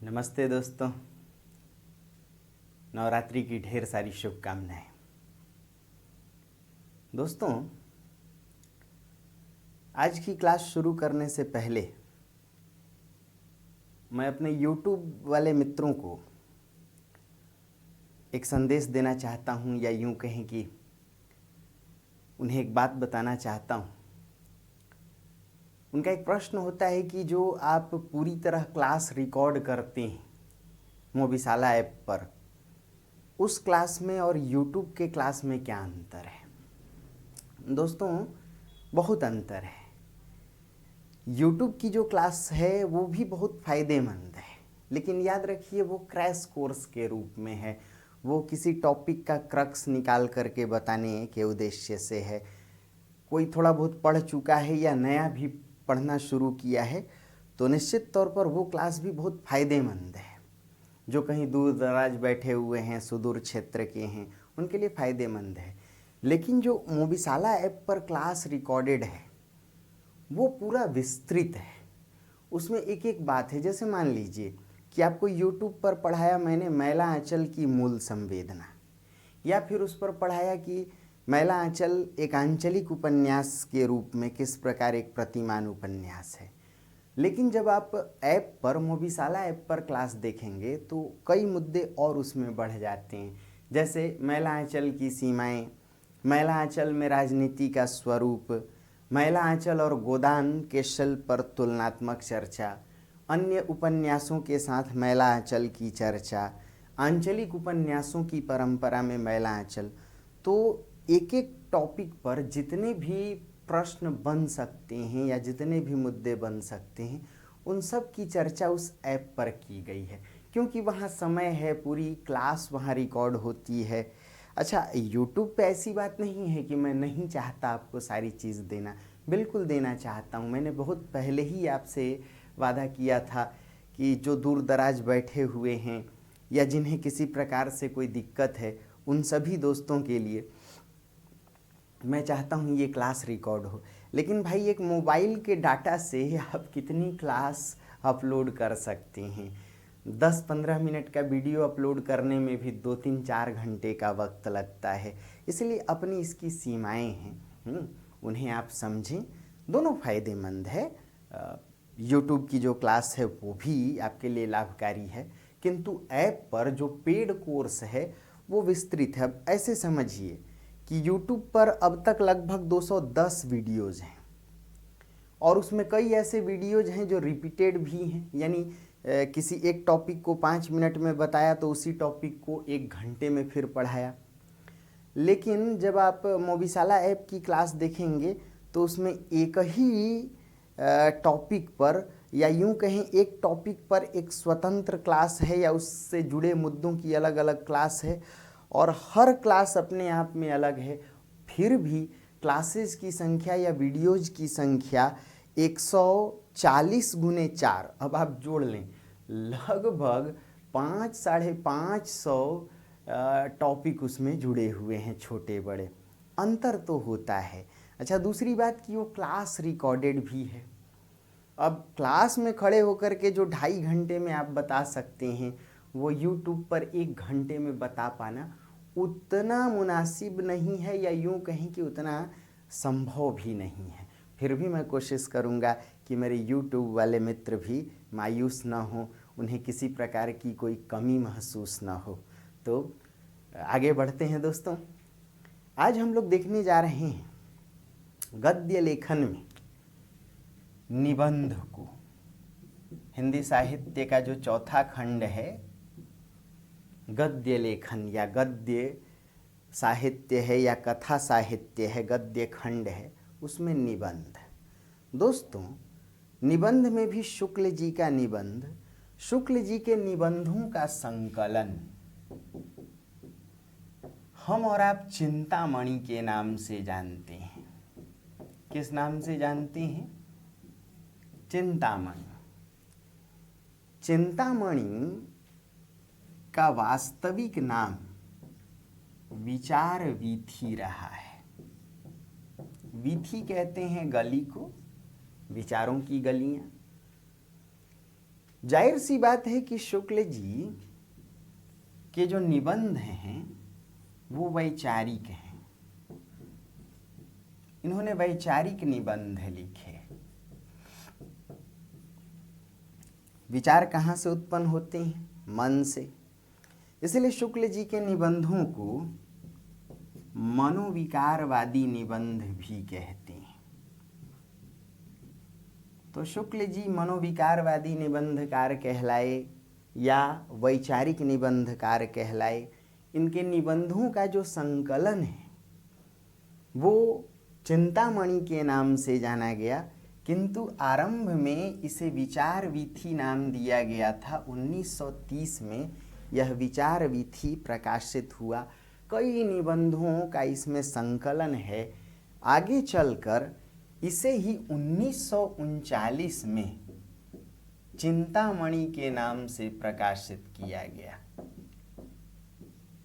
नमस्ते दोस्तों, नवरात्रि की ढेर सारी शुभकामनाएं। दोस्तों, आज की क्लास शुरू करने से पहले मैं अपने YouTube वाले मित्रों को एक संदेश देना चाहता हूं, या यूं कहें कि उन्हें एक बात बताना चाहता हूं। उनका एक प्रश्न होता है कि जो आप पूरी तरह क्लास रिकॉर्ड करते हैं मोबिशाला ऐप पर, उस क्लास में और YouTube के क्लास में क्या अंतर है। दोस्तों, बहुत अंतर है। YouTube की जो क्लास है वो भी बहुत फ़ायदेमंद है, लेकिन याद रखिए वो क्रैश कोर्स के रूप में है। वो किसी टॉपिक का क्रक्स निकाल करके बताने के उद्देश्य से है। कोई थोड़ा बहुत पढ़ चुका है या नया भी पढ़ना शुरू किया है तो निश्चित तौर पर वो क्लास भी बहुत फ़ायदेमंद है। जो कहीं दूर दराज बैठे हुए हैं, सुदूर क्षेत्र के हैं, उनके लिए फ़ायदेमंद है। लेकिन जो मोबिशाला ऐप पर क्लास रिकॉर्डेड है वो पूरा विस्तृत है। उसमें एक एक बात है। जैसे मान लीजिए कि आपको YouTube पर पढ़ाया मैंने मैला आंचल की मूल संवेदना, या फिर उस पर पढ़ाया कि मैला आंचल एक आंचलिक उपन्यास के रूप में किस प्रकार एक प्रतिमान उपन्यास है। लेकिन जब आप ऐप पर, मोबिशाला ऐप पर क्लास देखेंगे तो कई मुद्दे और उसमें बढ़ जाते हैं। जैसे मैला आंचल की सीमाएं, मैला आंचल में राजनीति का स्वरूप, मैला आंचल और गोदान के शिल्प पर तुलनात्मक चर्चा, अन्य उपन्यासों के साथ मैला आंचल की चर्चा, आंचलिक उपन्यासों की परंपरा में मैला आंचल। तो एक एक टॉपिक पर जितने भी प्रश्न बन सकते हैं या जितने भी मुद्दे बन सकते हैं, उन सब की चर्चा उस ऐप पर की गई है, क्योंकि वहाँ समय है, पूरी क्लास वहाँ रिकॉर्ड होती है। अच्छा, YouTube पे ऐसी बात नहीं है कि मैं नहीं चाहता आपको सारी चीज़ देना, बिल्कुल देना चाहता हूँ। मैंने बहुत पहले ही आपसे वादा किया था कि जो दूर दराज बैठे हुए हैं या जिन्हें किसी प्रकार से कोई दिक्कत है, उन सभी दोस्तों के लिए मैं चाहता हूँ ये क्लास रिकॉर्ड हो। लेकिन भाई, एक मोबाइल के डाटा से आप कितनी क्लास अपलोड कर सकते हैं। 10-15 मिनट का वीडियो अपलोड करने में भी 2-3-4 घंटे का वक्त लगता है। इसलिए अपनी इसकी सीमाएं हैं, उन्हें आप समझें। दोनों फ़ायदेमंद है। यूट्यूब की जो क्लास है वो भी आपके लिए लाभकारी है, किंतु ऐप पर जो पेड कोर्स है वो विस्तृत है। अब ऐसे समझिए कि YouTube पर अब तक लगभग 210 वीडियोज़ हैं, और उसमें कई ऐसे वीडियोज़ हैं जो रिपीटेड भी हैं। यानी किसी एक टॉपिक को 5 मिनट में बताया तो उसी टॉपिक को 1 घंटे में फिर पढ़ाया। लेकिन जब आप मोबिशाला ऐप की क्लास देखेंगे तो उसमें एक ही टॉपिक पर, या यूं कहें एक टॉपिक पर एक स्वतंत्र क्लास है, या उससे जुड़े मुद्दों की अलग अलग क्लास है, और हर क्लास अपने आप में अलग है। फिर भी क्लासेस की संख्या या वीडियोज़ की संख्या 140 गुने 4, अब आप जोड़ लें, लगभग 500-550 टॉपिक उसमें जुड़े हुए हैं, छोटे बड़े। अंतर तो होता है। अच्छा, दूसरी बात कि वो क्लास रिकॉर्डेड भी है। अब क्लास में खड़े होकर के जो 2.5 घंटे में आप बता सकते हैं, वो YouTube पर 1 घंटे में बता पाना उतना मुनासिब नहीं है, या यूं कहें कि उतना संभव भी नहीं है। फिर भी मैं कोशिश करूंगा कि मेरे YouTube वाले मित्र भी मायूस ना हो, उन्हें किसी प्रकार की कोई कमी महसूस ना हो। तो आगे बढ़ते हैं दोस्तों। आज हम लोग देखने जा रहे हैं गद्य लेखन में निबंध को। हिंदी साहित्य का जो चौथा खंड है, गद्य लेखन या गद्य साहित्य है या कथा साहित्य है, गद्य खंड है, उसमें निबंध। दोस्तों, निबंध में भी शुक्ल जी का निबंध, शुक्ल जी के निबंधों का संकलन हम और आप चिंतामणि के नाम से जानते हैं। किस नाम से जानते हैं? चिंतामणि। चिंतामणि का वास्तविक नाम विचार वीथी रहा है। वीथी कहते हैं गली को, विचारों की गलियां। जाहिर सी बात है कि शुक्ल जी के जो निबंध हैं वो वैचारिक हैं। इन्होंने वैचारिक निबंध लिखे। विचार कहाँ से उत्पन्न होते हैं? मन से। इसलिए शुक्ल जी के निबंधों को मनोविकारवादी निबंध भी कहते हैं। तो शुक्ल जी मनोविकारवादी निबंधकार कहलाए या वैचारिक निबंधकार कहलाए। इनके निबंधों का जो संकलन है वो चिंतामणि के नाम से जाना गया, किंतु आरंभ में इसे विचार वीथी नाम दिया गया था। 1930 में यह विचार वीथी प्रकाशित हुआ। कई निबंधों का इसमें संकलन है। आगे चलकर इसे ही 1939 में चिंतामणि के नाम से प्रकाशित किया गया।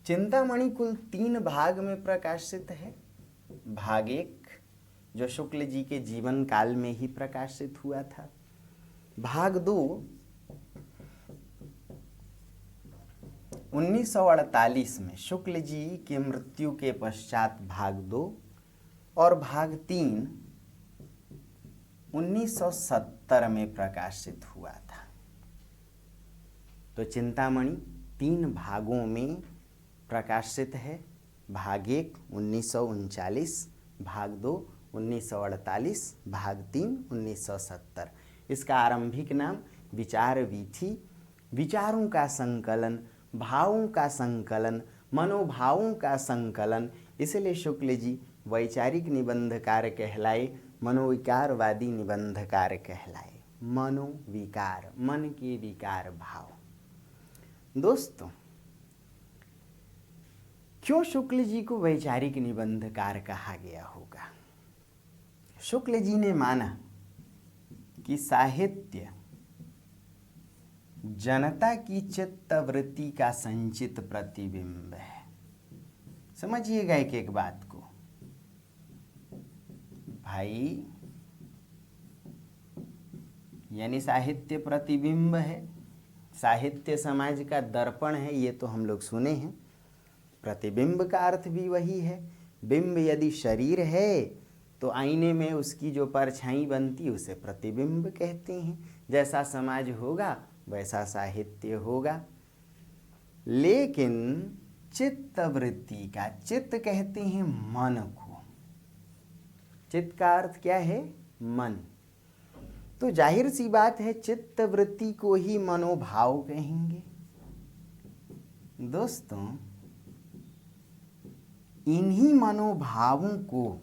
चिंतामणि कुल 3 भाग में प्रकाशित है। भाग 1 जो शुक्ल जी के जीवन काल में ही प्रकाशित हुआ था। भाग 2 1948 में शुक्ल जी के मृत्यु के पश्चात भाग 2, और भाग 3 1970 में प्रकाशित हुआ था। तो चिंतामणि 3 भागों में प्रकाशित है। भाग 1 1939, भाग 2 1948, भाग 3 1970। इसका आरंभिक नाम विचार वीथी, विचारों का संकलन, भावों का संकलन, मनोभावों का संकलन। इसलिए शुक्ल जी वैचारिक निबंधकार कहलाए, मनोविकारवादी निबंधकार कहलाए। मनोविकार, मन के विकार भाव। दोस्तों, क्यों शुक्ल जी को वैचारिक निबंधकार कहा गया होगा? शुक्ल जी ने माना कि साहित्य जनता की चित्तवृत्ति का संचित प्रतिबिंब है। समझिएगा एक एक बात को भाई। यानी साहित्य प्रतिबिंब है, साहित्य समाज का दर्पण है, ये तो हम लोग सुने हैं। प्रतिबिंब का अर्थ भी वही है। बिंब यदि शरीर है तो आईने में उसकी जो परछाई बनती उसे प्रतिबिंब कहते हैं। जैसा समाज होगा वैसा साहित्य होगा। लेकिन चित्तवृत्ति का, चित्त कहते हैं मन को। चित्त का अर्थ क्या है? मन। तो जाहिर सी बात है चित्तवृत्ति को ही मनोभाव कहेंगे। दोस्तों, इन्हीं मनोभावों को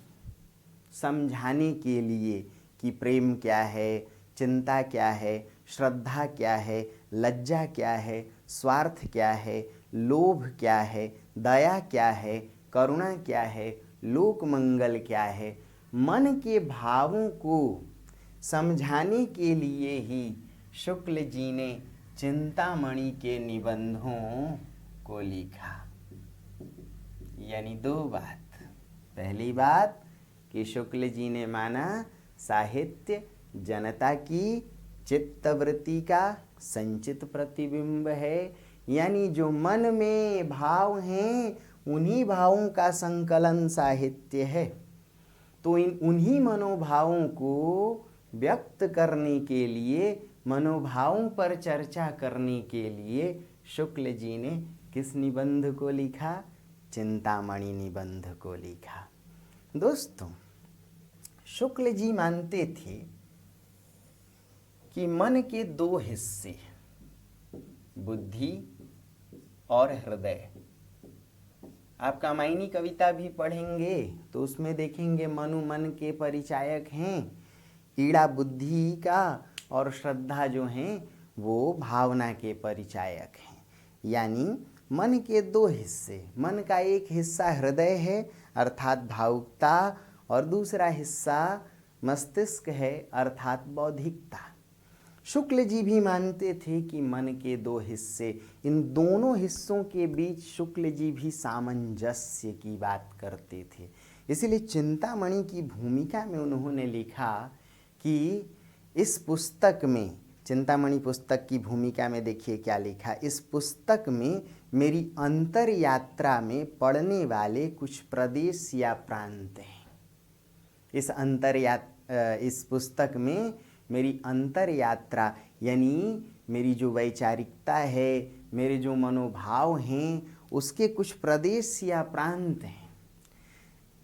समझाने के लिए कि प्रेम क्या है, चिंता क्या है, श्रद्धा क्या है, लज्जा क्या है, स्वार्थ क्या है, लोभ क्या है, दया क्या है, करुणा क्या है, लोक मंगल क्या है, मन के भावों को समझाने के लिए ही शुक्ल जी ने चिंतामणि के निबंधों को लिखा। यानी 2 बात। पहली बात कि शुक्ल जी ने माना साहित्य जनता की चित्तवृत्ति का संचित प्रतिबिंब है, यानी जो मन में भाव हैं उन्हीं भावों का संकलन साहित्य है। तो उन्हीं मनोभावों को व्यक्त करने के लिए, मनोभावों पर चर्चा करने के लिए शुक्ल जी ने किस निबंध को लिखा? चिंतामणि निबंध को लिखा। दोस्तों, शुक्ल जी मानते थे कि मन के 2 हिस्से, बुद्धि और हृदय। आप कामायनी कविता भी पढ़ेंगे तो उसमें देखेंगे मनु मन के परिचायक हैं, ईड़ा बुद्धि का और श्रद्धा जो हैं वो भावना के परिचायक हैं। यानी मन के 2 हिस्से, मन का एक हिस्सा हृदय है अर्थात भावुकता, और दूसरा हिस्सा मस्तिष्क है अर्थात बौद्धिकता। शुक्ल जी भी मानते थे कि मन के 2 हिस्से, इन दोनों हिस्सों के बीच शुक्ल जी भी सामंजस्य की बात करते थे। इसलिए चिंतामणि की भूमिका में उन्होंने लिखा कि इस पुस्तक में चिंतामणि पुस्तक की भूमिका में देखिए क्या लिखा। इस पुस्तक में मेरी अंतर यात्रा में पड़ने वाले कुछ प्रदेश या प्रांत हैं। इस पुस्तक में मेरी अंतर यात्रा यानी मेरी जो वैचारिकता है, मेरे जो मनोभाव हैं, उसके कुछ प्रदेश या प्रांत हैं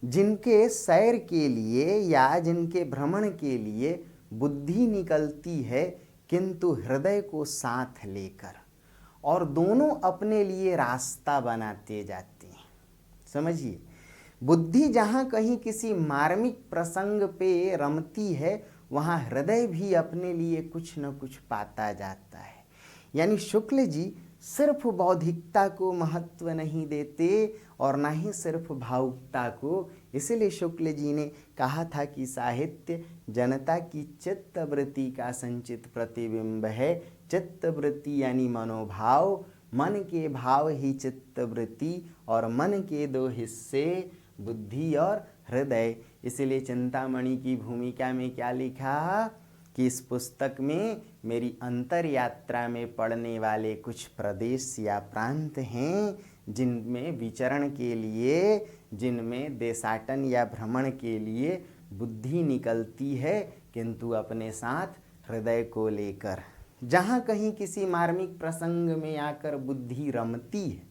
जिनके सैर के लिए या जिनके भ्रमण के लिए बुद्धि निकलती है, किंतु हृदय को साथ लेकर, और दोनों अपने लिए रास्ता बनाते जाते हैं। समझिए, बुद्धि जहाँ कहीं किसी मार्मिक प्रसंग पे रमती है, वहाँ हृदय भी अपने लिए कुछ न कुछ पाता जाता है। यानी शुक्ल जी सिर्फ बौद्धिकता को महत्व नहीं देते और ना ही सिर्फ भावुकता को। इसलिए शुक्ल जी ने कहा था कि साहित्य जनता की चित्तवृत्ति का संचित प्रतिबिंब है। चित्तवृत्ति यानी मनोभाव, मन के भाव ही चित्तवृत्ति, और मन के दो हिस्से बुद्धि और हृदय। इसलिए चिंतामणि की भूमिका में क्या लिखा कि इस पुस्तक में मेरी अंतर यात्रा में पड़ने वाले कुछ प्रदेश या प्रांत हैं जिनमें विचरण के लिए, जिनमें देशाटन या भ्रमण के लिए बुद्धि निकलती है, किंतु अपने साथ हृदय को लेकर। जहाँ कहीं किसी मार्मिक प्रसंग में आकर बुद्धि रमती है,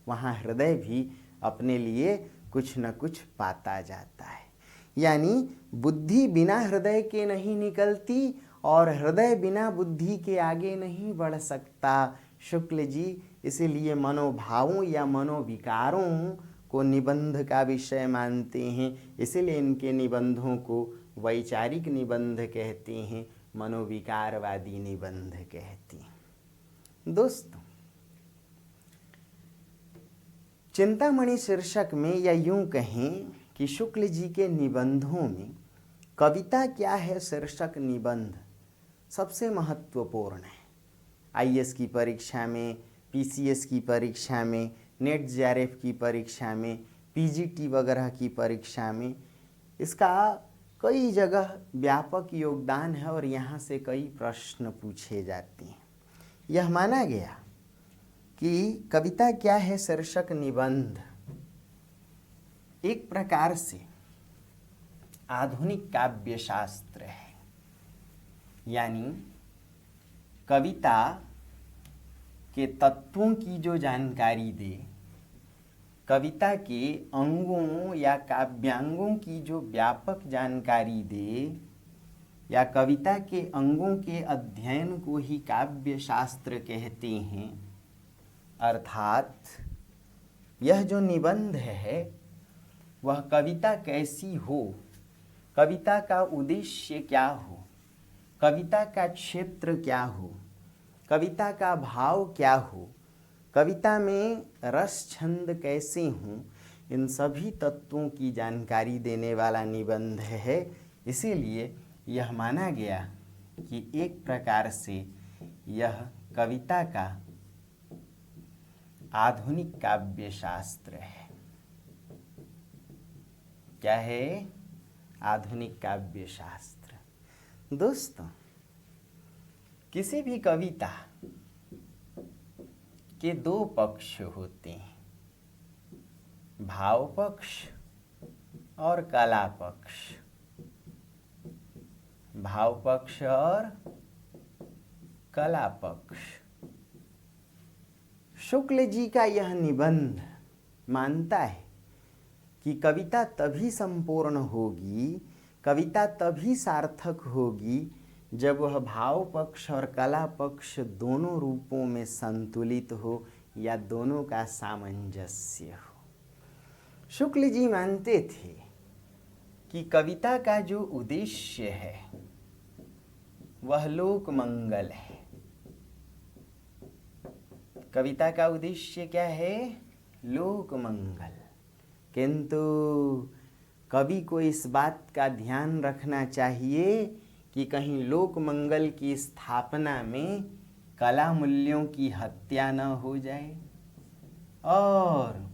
वहाँ हृदय भी अपने लिए कुछ न कुछ पाता जाता है। यानी बुद्धि बिना हृदय के नहीं निकलती और हृदय बिना बुद्धि के आगे नहीं बढ़ सकता। शुक्ल जी इसीलिए मनोभावों या मनोविकारों को निबंध का विषय मानते हैं। इसीलिए इनके निबंधों को वैचारिक निबंध कहते हैं, मनोविकारवादी निबंध कहते हैं। दोस्तों, चिंतामणि शीर्षक में, या यूं कहें कि शुक्ल जी के निबंधों में कविता क्या है शीर्षक निबंध सबसे महत्वपूर्ण है। आईएएस की परीक्षा में, पीसीएस की परीक्षा में, नेट जेआरएफ की परीक्षा में, पीजीटी वगैरह की परीक्षा में इसका कई जगह व्यापक योगदान है और यहाँ से कई प्रश्न पूछे जाते हैं। यह माना गया कि कविता क्या है शीर्षक निबंध एक प्रकार से आधुनिक काव्य शास्त्र है। यानी कविता के तत्वों की जो जानकारी दे, कविता के अंगों या काव्यांगों की जो व्यापक जानकारी दे, या कविता के अंगों के अध्ययन को ही काव्य शास्त्र कहते हैं। अर्थात यह जो निबंध है वह कविता कैसी हो, कविता का उद्देश्य क्या हो, कविता का क्षेत्र क्या हो, कविता का भाव क्या हो, कविता में रस छंद कैसे हों, इन सभी तत्वों की जानकारी देने वाला निबंध है। इसीलिए यह माना गया कि एक प्रकार से यह कविता का आधुनिक काव्य शास्त्र है। क्या है? आधुनिक काव्य शास्त्र। दोस्तों, किसी भी कविता के दो पक्ष होते हैं, भाव पक्ष और कला पक्ष। भाव पक्ष और कला पक्ष। शुक्ल जी का यह निबंध मानता है कि कविता तभी संपूर्ण होगी, कविता तभी सार्थक होगी जब वह भाव पक्ष और कला पक्ष दोनों रूपों में संतुलित हो या दोनों का सामंजस्य हो। शुक्ल जी मानते थे कि कविता का जो उद्देश्य है वह लोक मंगल है। कविता का उद्देश्य क्या है? लोक मंगल। किंतु कवि को इस बात का ध्यान रखना चाहिए कि कहीं लोक मंगल की स्थापना में कला मूल्यों की हत्या न हो जाए, और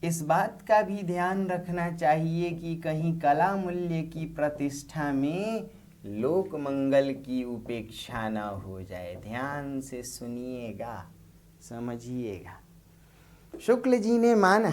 इस बात का भी ध्यान रखना चाहिए कि कहीं कला मूल्य की प्रतिष्ठा में लोक मंगल की उपेक्षा न हो जाए। ध्यान से सुनिएगा, समझिएगा। शुक्ल जी ने माना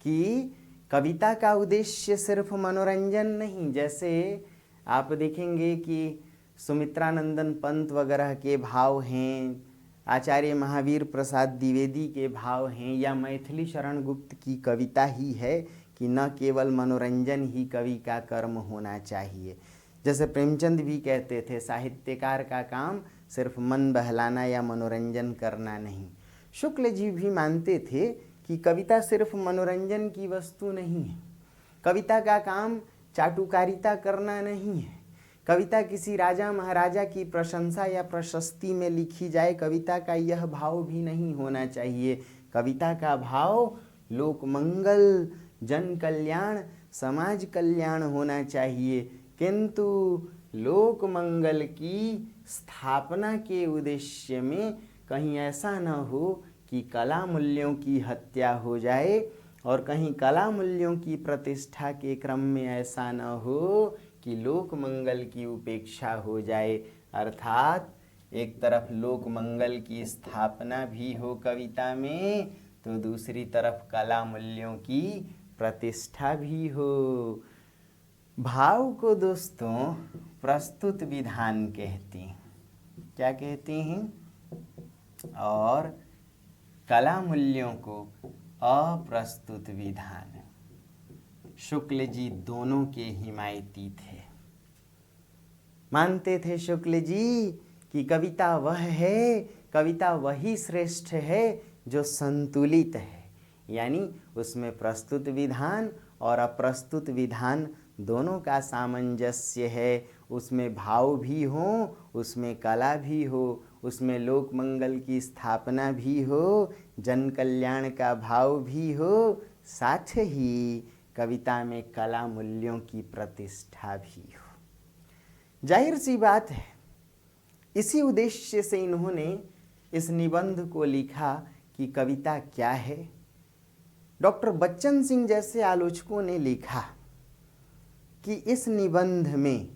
कि कविता का उद्देश्य सिर्फ मनोरंजन नहीं, जैसे आप देखेंगे कि सुमित्रानंदन पंत वगैरह के भाव हैं, आचार्य महावीर प्रसाद द्विवेदी के भाव हैं, या मैथिली शरण गुप्त की कविता ही है कि न केवल मनोरंजन ही कवि का कर्म होना चाहिए। जैसे प्रेमचंद भी कहते थे, साहित्यकार का काम सिर्फ मन बहलाना या मनोरंजन करना नहीं। शुक्ल जी भी मानते थे कि कविता सिर्फ मनोरंजन की वस्तु नहीं है। कविता का काम चाटुकारिता करना नहीं है। कविता किसी राजा महाराजा की प्रशंसा या प्रशस्ति में लिखी जाए, कविता का यह भाव भी नहीं होना चाहिए। कविता का भाव लोक मंगल, जन कल्याण, समाज कल्याण होना चाहिए। किंतु लोक मंगल की स्थापना के उद्देश्य में कहीं ऐसा न हो कि कला मूल्यों की हत्या हो जाए, और कहीं कला मूल्यों की प्रतिष्ठा के क्रम में ऐसा न हो कि लोक मंगल की उपेक्षा हो जाए। अर्थात एक तरफ लोक मंगल की स्थापना भी हो कविता में, तो दूसरी तरफ कला मूल्यों की प्रतिष्ठा भी हो। भाव को दोस्तों प्रस्तुत विधान कहते हैं। क्या कहते हैं? और कला मूल्यों को अप्रस्तुत विधान। शुक्ल जी दोनों के हिमायती थे। मानते थे शुक्ल जी कि कविता वह है, कविता वही श्रेष्ठ है जो संतुलित है, यानी उसमें प्रस्तुत विधान और अप्रस्तुत विधान दोनों का सामंजस्य है। उसमें भाव भी हो, उसमें कला भी हो, उसमें लोक मंगल की स्थापना भी हो, जन कल्याण का भाव भी हो, साथ ही कविता में कला मूल्यों की प्रतिष्ठा भी हो। जाहिर सी बात है, इसी उद्देश्य से इन्होंने इस निबंध को लिखा कि कविता क्या है। डॉक्टर बच्चन सिंह जैसे आलोचकों ने लिखा कि इस निबंध में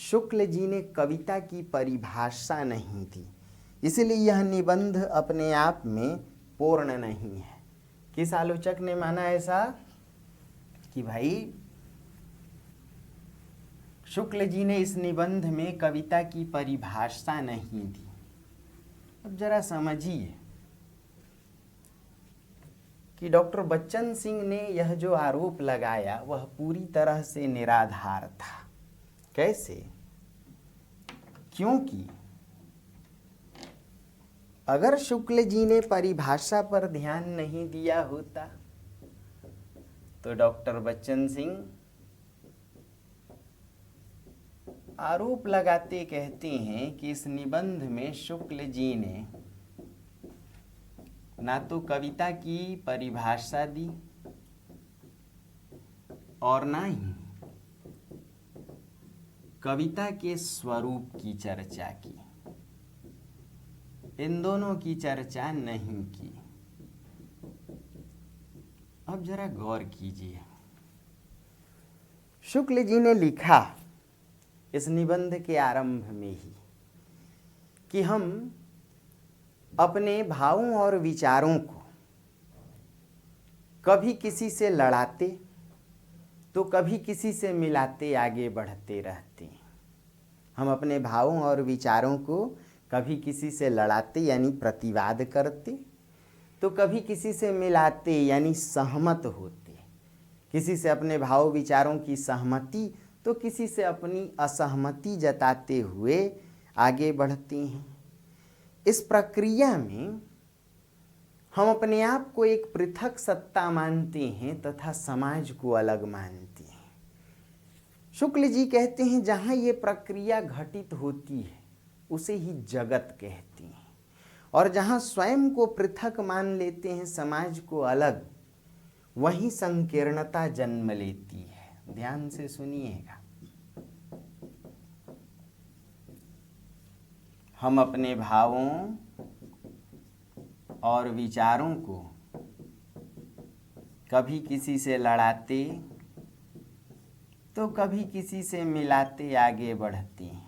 शुक्ल जी ने कविता की परिभाषा नहीं दी, इसलिए यह निबंध अपने आप में पूर्ण नहीं है। किस आलोचक ने माना ऐसा कि भाई शुक्ल जी ने इस निबंध में कविता की परिभाषा नहीं दी। अब जरा समझिए कि डॉक्टर बच्चन सिंह ने यह जो आरोप लगाया वह पूरी तरह से निराधार था। कैसे? क्योंकि अगर शुक्ल जी ने परिभाषा पर ध्यान नहीं दिया होता तो डॉक्टर बच्चन सिंह आरोप लगाते कहते हैं कि इस निबंध में शुक्ल जी ने ना तो कविता की परिभाषा दी और ना ही कविता के स्वरूप की चर्चा की। इन दोनों की चर्चा नहीं की। अब जरा गौर कीजिए, शुक्ल जी ने लिखा इस निबंध के आरंभ में ही कि हम अपने भावों और विचारों को कभी किसी से लड़ाते तो कभी किसी से मिलाते आगे बढ़ते रहते हैं। हम अपने भावों और विचारों को कभी किसी से लड़ाते यानी प्रतिवाद करते, तो कभी किसी से मिलाते यानी सहमत होते। किसी से अपने भाव विचारों की सहमति तो किसी से अपनी असहमति जताते हुए आगे बढ़ते हैं। इस प्रक्रिया में हम अपने आप को एक पृथक सत्ता मानते हैं तथा समाज को अलग मानते हैं। शुक्ल जी कहते हैं जहाँ ये प्रक्रिया घटित होती है उसे ही जगत कहते हैं, और जहाँ स्वयं को पृथक मान लेते हैं, समाज को अलग, वहीं संकीर्णता जन्म लेती है। ध्यान से सुनिएगा। हम अपने भावों और विचारों को कभी किसी से लड़ाते तो कभी किसी से मिलाते आगे बढ़ते हैं।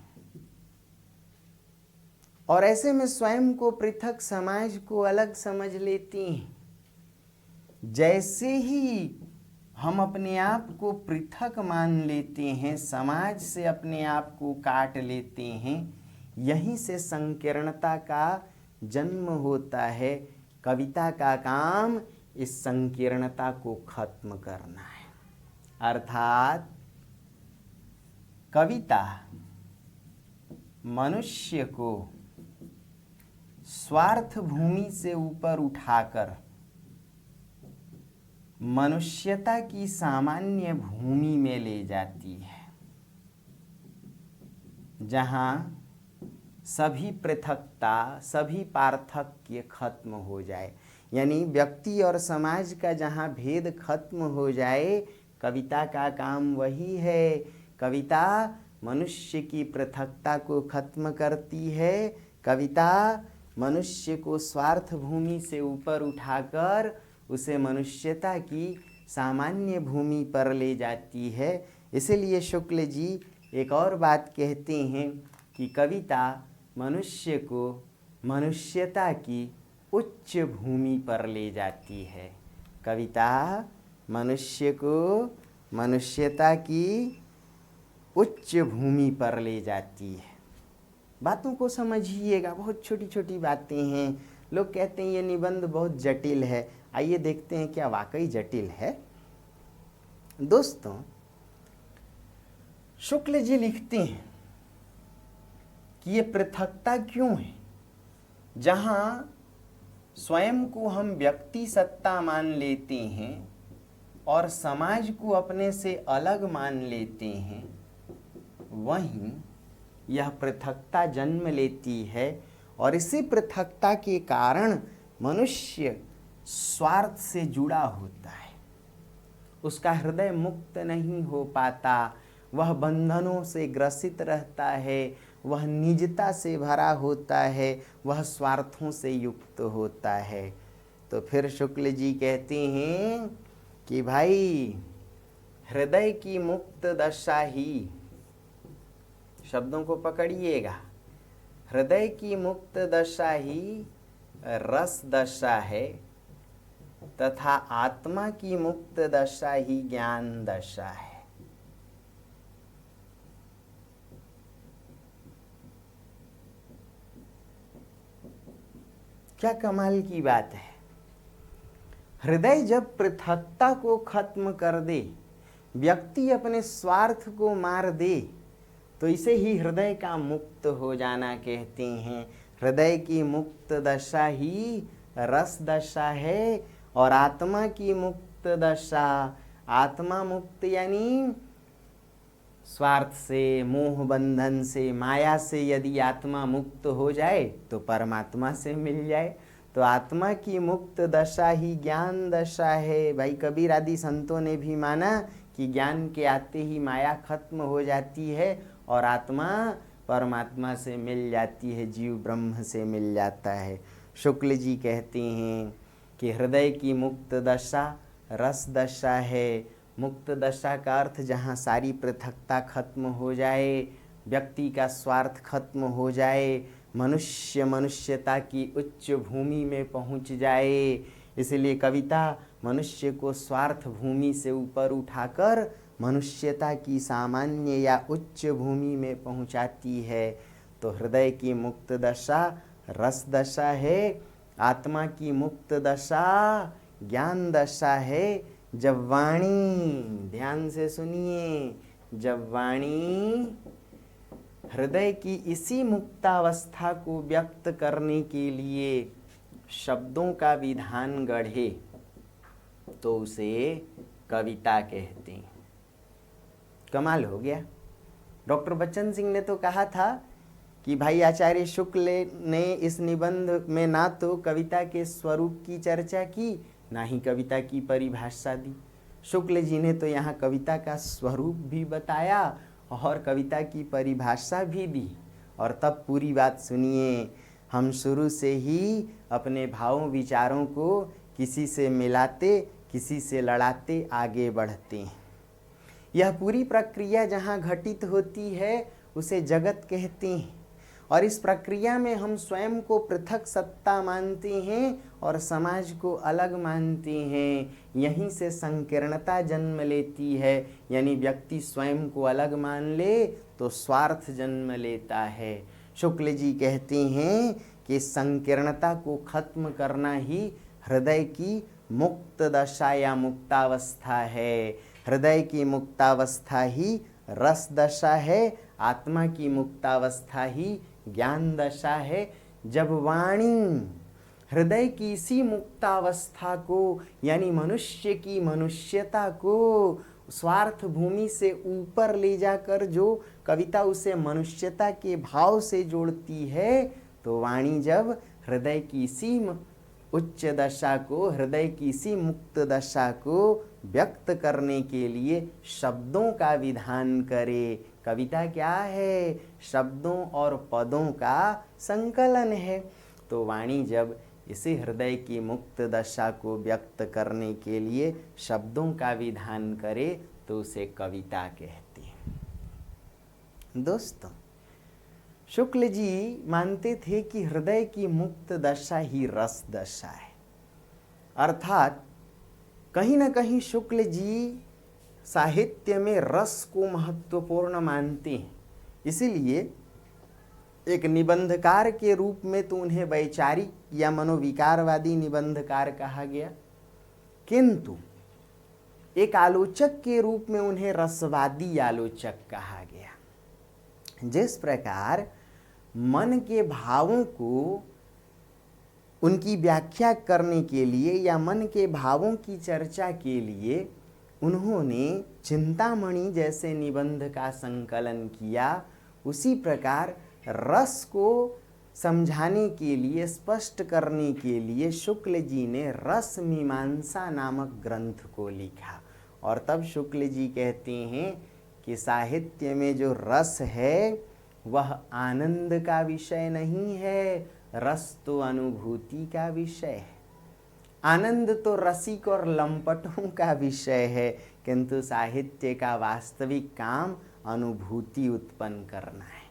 और ऐसे में स्वयं को पृथक, समाज को अलग समझ लेते हैं। जैसे ही हम अपने आप को पृथक मान लेते हैं, समाज से अपने आप को काट लेते हैं, यहीं से संकीर्णता का जन्म होता है। कविता का काम इस संकीर्णता को खत्म करना है। अर्थात कविता मनुष्य को स्वार्थ भूमि से ऊपर उठाकर मनुष्यता की सामान्य भूमि में ले जाती है, जहाँ सभी पृथकता, सभी पार्थक्य खत्म हो जाए। यानी व्यक्ति और समाज का जहाँ भेद खत्म हो जाए, कविता का काम वही है। कविता मनुष्य की पृथकता को खत्म करती है। कविता मनुष्य को स्वार्थ भूमि से ऊपर उठाकर उसे मनुष्यता की सामान्य भूमि पर ले जाती है। इसलिए शुक्ल जी एक और बात कहते हैं कि कविता मनुष्य को मनुष्यता की उच्च भूमि पर ले जाती है। कविता मनुष्य को मनुष्यता की उच्च भूमि पर ले जाती है। बातों को समझिएगा, बहुत छोटी छोटी बातें हैं। लोग कहते हैं ये निबंध बहुत जटिल है। आइए देखते हैं क्या वाकई जटिल है। दोस्तों, शुक्ल जी लिखते हैं कि ये पृथकता क्यों है। जहाँ स्वयं को हम व्यक्ति सत्ता मान लेते हैं और समाज को अपने से अलग मान लेते हैं, वहीं यह पृथकता जन्म लेती है। और इसी पृथकता के कारण मनुष्य स्वार्थ से जुड़ा होता है। उसका हृदय मुक्त नहीं हो पाता, वह बंधनों से ग्रसित रहता है, वह निजता से भरा होता है, वह स्वार्थों से युक्त होता है। तो फिर शुक्ल जी कहते हैं कि भाई हृदय की मुक्त दशा ही, शब्दों को पकड़िएगा, हृदय की मुक्त दशा ही रस दशा है तथा आत्मा की मुक्त दशा ही ज्ञान दशा है। क्या कमाल की बात है। हृदय जब पृथकता को खत्म कर दे, व्यक्ति अपने स्वार्थ को मार दे, तो इसे ही हृदय का मुक्त हो जाना कहते हैं। हृदय की मुक्त दशा ही रस दशा है और आत्मा की मुक्त दशा, आत्मा मुक्त यानी स्वार्थ से, मोह बंधन से, माया से यदि आत्मा मुक्त हो जाए तो परमात्मा से मिल जाए। तो आत्मा की मुक्त दशा ही ज्ञान दशा है। भाई कबीर आदि संतों ने भी माना कि ज्ञान के आते ही माया खत्म हो जाती है और आत्मा परमात्मा से मिल जाती है, जीव ब्रह्म से मिल जाता है। शुक्ल जी कहते हैं कि हृदय की मुक्त दशा रस दशा है। मुक्त दशा का अर्थ जहाँ सारी पृथकता खत्म हो जाए, व्यक्ति का स्वार्थ खत्म हो जाए, मनुष्य मनुष्यता की उच्च भूमि में पहुँच जाए। इसलिए कविता मनुष्य को स्वार्थ भूमि से ऊपर उठाकर मनुष्यता की सामान्य या उच्च भूमि में पहुँचाती है। तो हृदय की मुक्त दशा रस दशा है, आत्मा की मुक्त दशा ज्ञान दशा है। जब वाणी, ध्यान से सुनिए, जब वाणी हृदय की इसी मुक्तावस्था को व्यक्त करने के लिए शब्दों का विधान गढ़े तो उसे कविता कहते हैं। कमाल हो गया। डॉक्टर बच्चन सिंह ने तो कहा था कि भाई आचार्य शुक्ल ने इस निबंध में ना तो कविता के स्वरूप की चर्चा की, ना ही कविता की परिभाषा दी। शुक्ल जी ने तो यहाँ कविता का स्वरूप भी बताया और कविता की परिभाषा भी दी। और तब पूरी बात सुनिए, हम शुरू से ही अपने भावों विचारों को किसी से मिलाते, किसी से लड़ाते आगे बढ़ते हैं। यह पूरी प्रक्रिया जहाँ घटित होती है उसे जगत कहते हैं, और इस प्रक्रिया में हम स्वयं को पृथक सत्ता मानते हैं और समाज को अलग मानते हैं। यहीं से संकीर्णता जन्म लेती है, यानी व्यक्ति स्वयं को अलग मान ले तो स्वार्थ जन्म लेता है। शुक्ल जी कहते हैं कि संकीर्णता को खत्म करना ही हृदय की मुक्त दशा या मुक्तावस्था है। हृदय की मुक्तावस्था ही रस दशा है, आत्मा की मुक्तावस्था ही ज्ञान दशा है। जब वाणी हृदय की इसी मुक्तावस्था को, यानी मनुष्य की मनुष्यता को स्वार्थ भूमि से ऊपर ले जाकर जो कविता उसे मनुष्यता के भाव से जोड़ती है, तो वाणी जब हृदय की इसी उच्च दशा को, हृदय की इसी मुक्त दशा को व्यक्त करने के लिए शब्दों का विधान करे। कविता क्या है? शब्दों और पदों का संकलन है। तो वाणी जब इसी हृदय की मुक्त दशा को व्यक्त करने के लिए शब्दों का विधान करे तो उसे कविता कहते हैं। दोस्तों, शुक्ल जी मानते थे कि हृदय की मुक्त दशा ही रस दशा है, अर्थात कहीं ना कहीं शुक्ल जी साहित्य में रस को महत्वपूर्ण मानते हैं। इसीलिए एक निबंधकार के रूप में तो उन्हें वैचारिक या मनोविकारवादी निबंधकार कहा गया, किंतु एक आलोचक के रूप में उन्हें रसवादी आलोचक कहा गया। जिस प्रकार मन के भावों को उनकी व्याख्या करने के लिए या मन के भावों की चर्चा के लिए उन्होंने चिंतामणि जैसे निबंध का संकलन किया, उसी प्रकार रस को समझाने के लिए, स्पष्ट करने के लिए शुक्ल जी ने रस मीमांसा नामक ग्रंथ को लिखा। और तब शुक्ल जी कहते हैं कि साहित्य में जो रस है वह आनंद का विषय नहीं है, रस तो अनुभूति का विषय है। आनंद तो रसिक और लंपटों का विषय है, किंतु साहित्य का वास्तविक काम अनुभूति उत्पन्न करना है।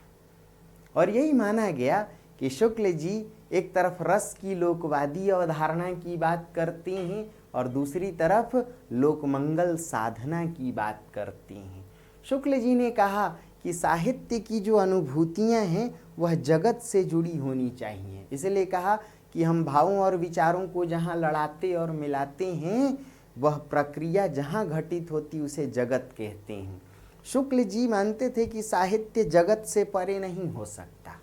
और यही माना गया कि शुक्ल जी एक तरफ रस की लोकवादी अवधारणा की बात करते हैं और दूसरी तरफ लोकमंगल साधना की बात करते हैं। शुक्ल जी ने कहा कि साहित्य की जो अनुभूतियाँ हैं वह जगत से जुड़ी होनी चाहिए। इसलिए कहा कि हम भावों और विचारों को जहाँ लड़ाते और मिलाते हैं, वह प्रक्रिया जहाँ घटित होती उसे जगत कहते हैं। शुक्ल जी मानते थे कि साहित्य जगत से परे नहीं हो सकता,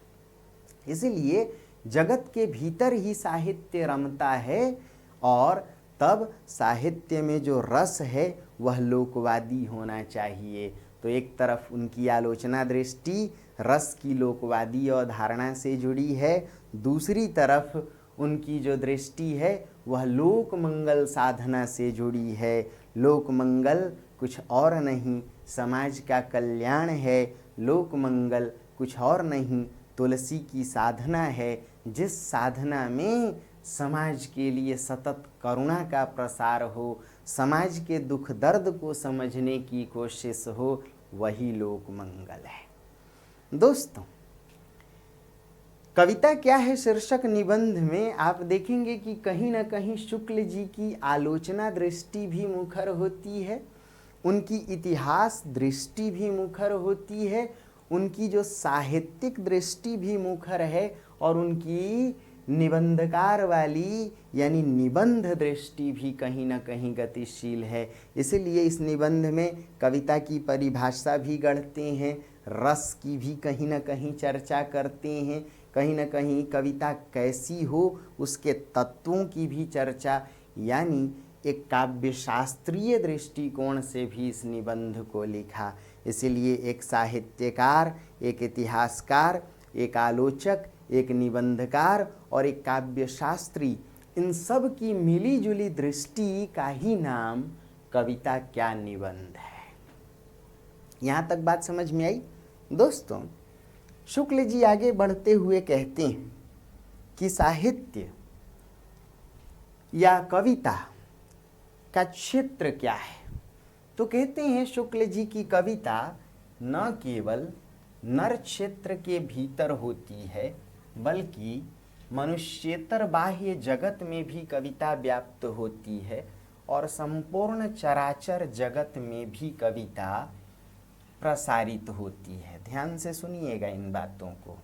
इसलिए जगत के भीतर ही साहित्य रमता है, और तब साहित्य में जो रस है वह लोकवादी होना चाहिए। तो एक तरफ उनकी आलोचना दृष्टि रस की लोकवादी अवधारणा से जुड़ी है, दूसरी तरफ उनकी जो दृष्टि है वह लोक मंगल साधना से जुड़ी है। लोक मंगल कुछ और नहीं, समाज का कल्याण है। लोक मंगल कुछ और नहीं, तुलसी की साधना है, जिस साधना में समाज के लिए सतत करुणा का प्रसार हो, समाज के दुख दर्द को समझने की कोशिश हो, वही लोक मंगल है। दोस्तों, कविता क्या है शीर्षक निबंध में आप देखेंगे कि कहीं ना कहीं शुक्ल जी की आलोचना दृष्टि भी मुखर होती है, उनकी इतिहास दृष्टि भी मुखर होती है, उनकी जो साहित्यिक दृष्टि भी मुखर है, और उनकी निबंधकार वाली यानी निबंध दृष्टि भी कहीं ना कहीं गतिशील है। इसलिए इस निबंध में कविता की परिभाषा भी गढ़ते हैं, रस की भी कहीं ना कहीं चर्चा करते हैं, कहीं ना कहीं कविता कैसी हो उसके तत्वों की भी चर्चा, यानी एक काव्य शास्त्रीय दृष्टिकोण से भी इस निबंध को लिखा। इसलिए एक साहित्यकार, एक इतिहासकार, एक आलोचक, एक निबंधकार और एक काव्य शास्त्री, इन सब की मिली जुली दृष्टि का ही नाम कविता क्या निबंध है। यहाँ तक बात समझ में आई? दोस्तों, शुक्ल जी आगे बढ़ते हुए कहते हैं कि साहित्य या कविता का क्षेत्र क्या है। तो कहते हैं शुक्ल जी की कविता न केवल नर क्षेत्र के भीतर होती है बल्कि मनुष्येतर बाह्य जगत में भी कविता व्याप्त होती है और संपूर्ण चराचर जगत में भी कविता प्रसारित होती है। ध्यान से सुनिएगा इन बातों को।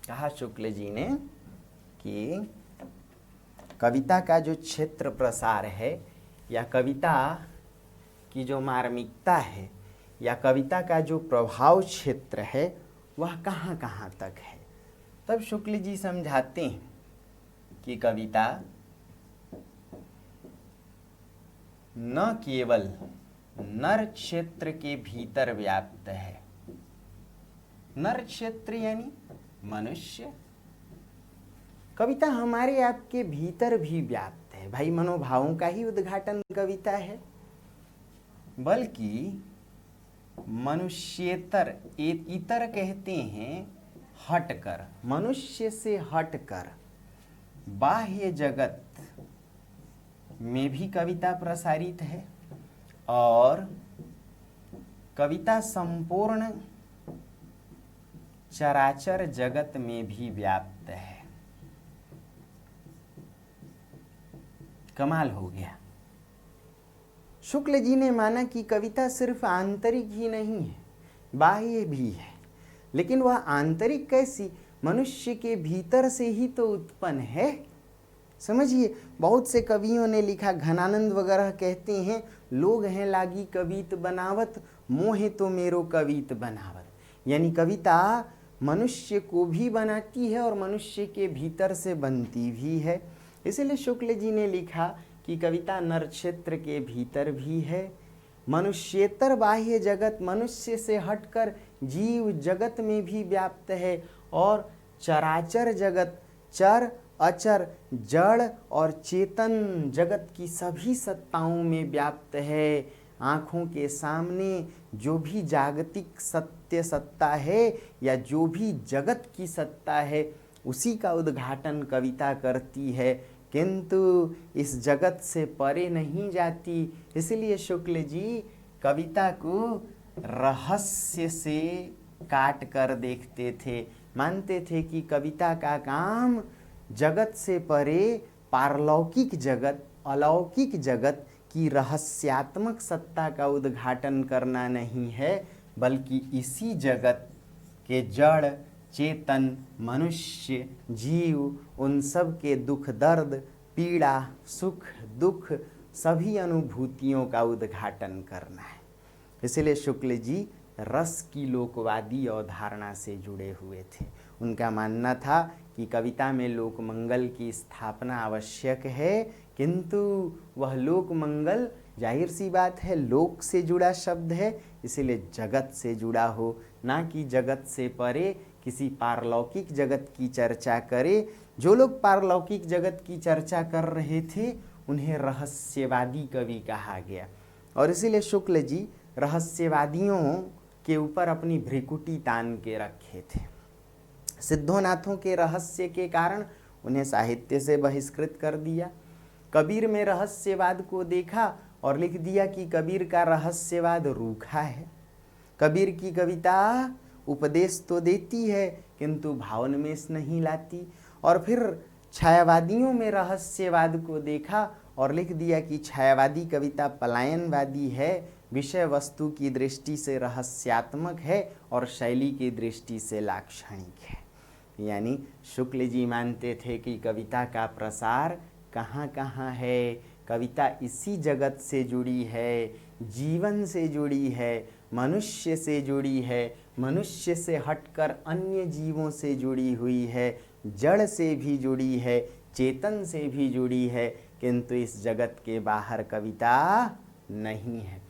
कहा शुक्ल जी ने कि कविता का जो क्षेत्र प्रसार है या कविता की जो मार्मिकता है या कविता का जो प्रभाव क्षेत्र है वह कहाँ कहाँ तक है। तब शुक्ल जी समझाते हैं कि कविता न केवल नर क्षेत्र के भीतर व्याप्त है। नर क्षेत्र यानी मनुष्य। कविता हमारे आपके भीतर भी व्याप्त है। भाई मनोभावों का ही उद्घाटन कविता है, बल्कि मनुष्येतर, इतर कहते हैं हटकर, मनुष्य से हटकर बाह्य जगत में भी कविता प्रसारित है और कविता संपूर्ण चराचर जगत में भी व्याप्त है। कमाल हो गया। शुक्ल जी ने माना कि कविता सिर्फ आंतरिक ही नहीं है, बाह्य भी है। लेकिन वह आंतरिक कैसी? मनुष्य के भीतर से ही तो उत्पन्न है। समझिए, बहुत से कवियों ने लिखा, घनानंद वगैरह कहते हैं, लोग हैं लागी कवित बनावत, मोहे तो मेरो कवित बनावत। यानी कविता मनुष्य को भी बनाती है और मनुष्य के भीतर से बनती भी है। इसलिए शुक्ल जी ने लिखा कि कविता नर क्षेत्र के भीतर भी है, मनुष्येतर बाह्य जगत, मनुष्य से हटकर जीव जगत में भी व्याप्त है और चराचर जगत, चर अचर, जड़ और चेतन जगत की सभी सत्ताओं में व्याप्त है। आँखों के सामने जो भी जागतिक सत्य सत्ता है या जो भी जगत की सत्ता है उसी का उद्घाटन कविता करती है, किंतु इस जगत से परे नहीं जाती। इसलिए शुक्ल जी कविता को रहस्य से काट कर देखते थे। मानते थे कि कविता का काम जगत से परे पारलौकिक जगत, अलौकिक जगत की रहस्यात्मक सत्ता का उद्घाटन करना नहीं है, बल्कि इसी जगत के जड़, चेतन, मनुष्य, जीव, उन सब के दुख दर्द, पीड़ा, सुख, दुख, सभी अनुभूतियों का उद्घाटन करना है। इसलिए शुक्ल जी रस की लोकवादी अवधारणा से जुड़े हुए थे। उनका मानना था कि कविता में लोक मंगल की स्थापना आवश्यक है, किंतु वह लोक मंगल जाहिर सी बात है लोक से जुड़ा शब्द है, इसीलिए जगत से जुड़ा हो, ना कि जगत से परे किसी पारलौकिक जगत की चर्चा करे। जो लोग पारलौकिक जगत की चर्चा कर रहे थे उन्हें रहस्यवादी कवि कहा गया और इसीलिए शुक्ल जी रहस्यवादियों के ऊपर अपनी भ्रिकुटी तान के रखे थे। सिद्धोनाथों के रहस्य के कारण उन्हें साहित्य से बहिष्कृत कर दिया। कबीर में रहस्यवाद को देखा और लिख दिया कि कबीर का रहस्यवाद रूखा है। कबीर की कविता उपदेश तो देती है किंतु भावोन्मेष नहीं लाती। और फिर छायावादियों में रहस्यवाद को देखा और लिख दिया कि छायावादी कविता पलायनवादी है, विषय वस्तु की दृष्टि से रहस्यात्मक है और शैली की दृष्टि से लाक्षणिक है। यानी शुक्ल जी मानते थे कि कविता का प्रसार कहाँ कहाँ है, कविता इसी जगत से जुड़ी है, जीवन से जुड़ी है, मनुष्य से जुड़ी है, मनुष्य से हटकर अन्य जीवों से जुड़ी हुई है, जड़ से भी जुड़ी है, चेतन से भी जुड़ी है, किंतु इस जगत के बाहर कविता नहीं है।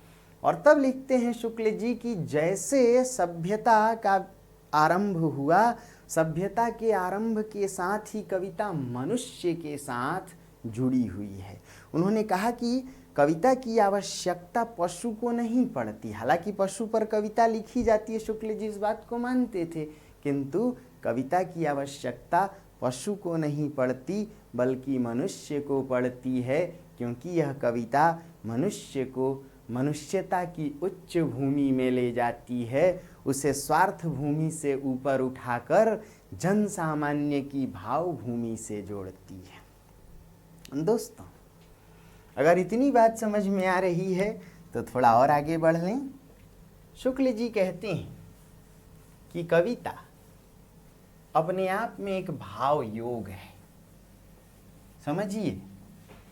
और तब लिखते हैं शुक्ल जी कि जैसे सभ्यता का आरंभ हुआ, सभ्यता के आरंभ के साथ ही कविता मनुष्य के साथ जुड़ी हुई है। उन्होंने कहा कि कविता की आवश्यकता पशु को नहीं पड़ती। हालांकि पशु पर कविता लिखी जाती है, शुक्ल जी इस बात को मानते थे, किंतु कविता की आवश्यकता पशु को नहीं पड़ती बल्कि मनुष्य को पड़ती है, क्योंकि यह कविता मनुष्य को मनुष्यता की उच्च भूमि में ले जाती है, उसे स्वार्थ भूमि से ऊपर उठाकर जन सामान्य की भाव भूमि से जोड़ती है। दोस्तों, अगर इतनी बात समझ में आ रही है तो थोड़ा और आगे बढ़ लें। शुक्ल जी कहते हैं कि कविता अपने आप में एक भाव योग है। समझिए,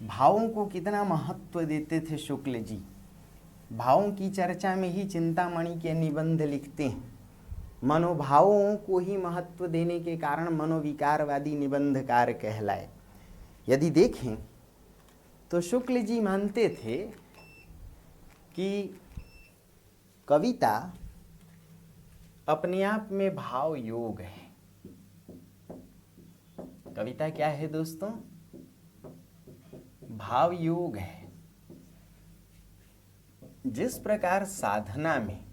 भावों को कितना महत्व देते थे शुक्ल जी। भावों की चर्चा में ही चिंतामणि के निबंध लिखते हैं। मनोभावों को ही महत्व देने के कारण मनोविकारवादी निबंधकार कहलाए। यदि देखें तो शुक्ल जी मानते थे कि कविता अपने आप में भाव योग है। कविता क्या है दोस्तों? भाव योग है। जिस प्रकार साधना में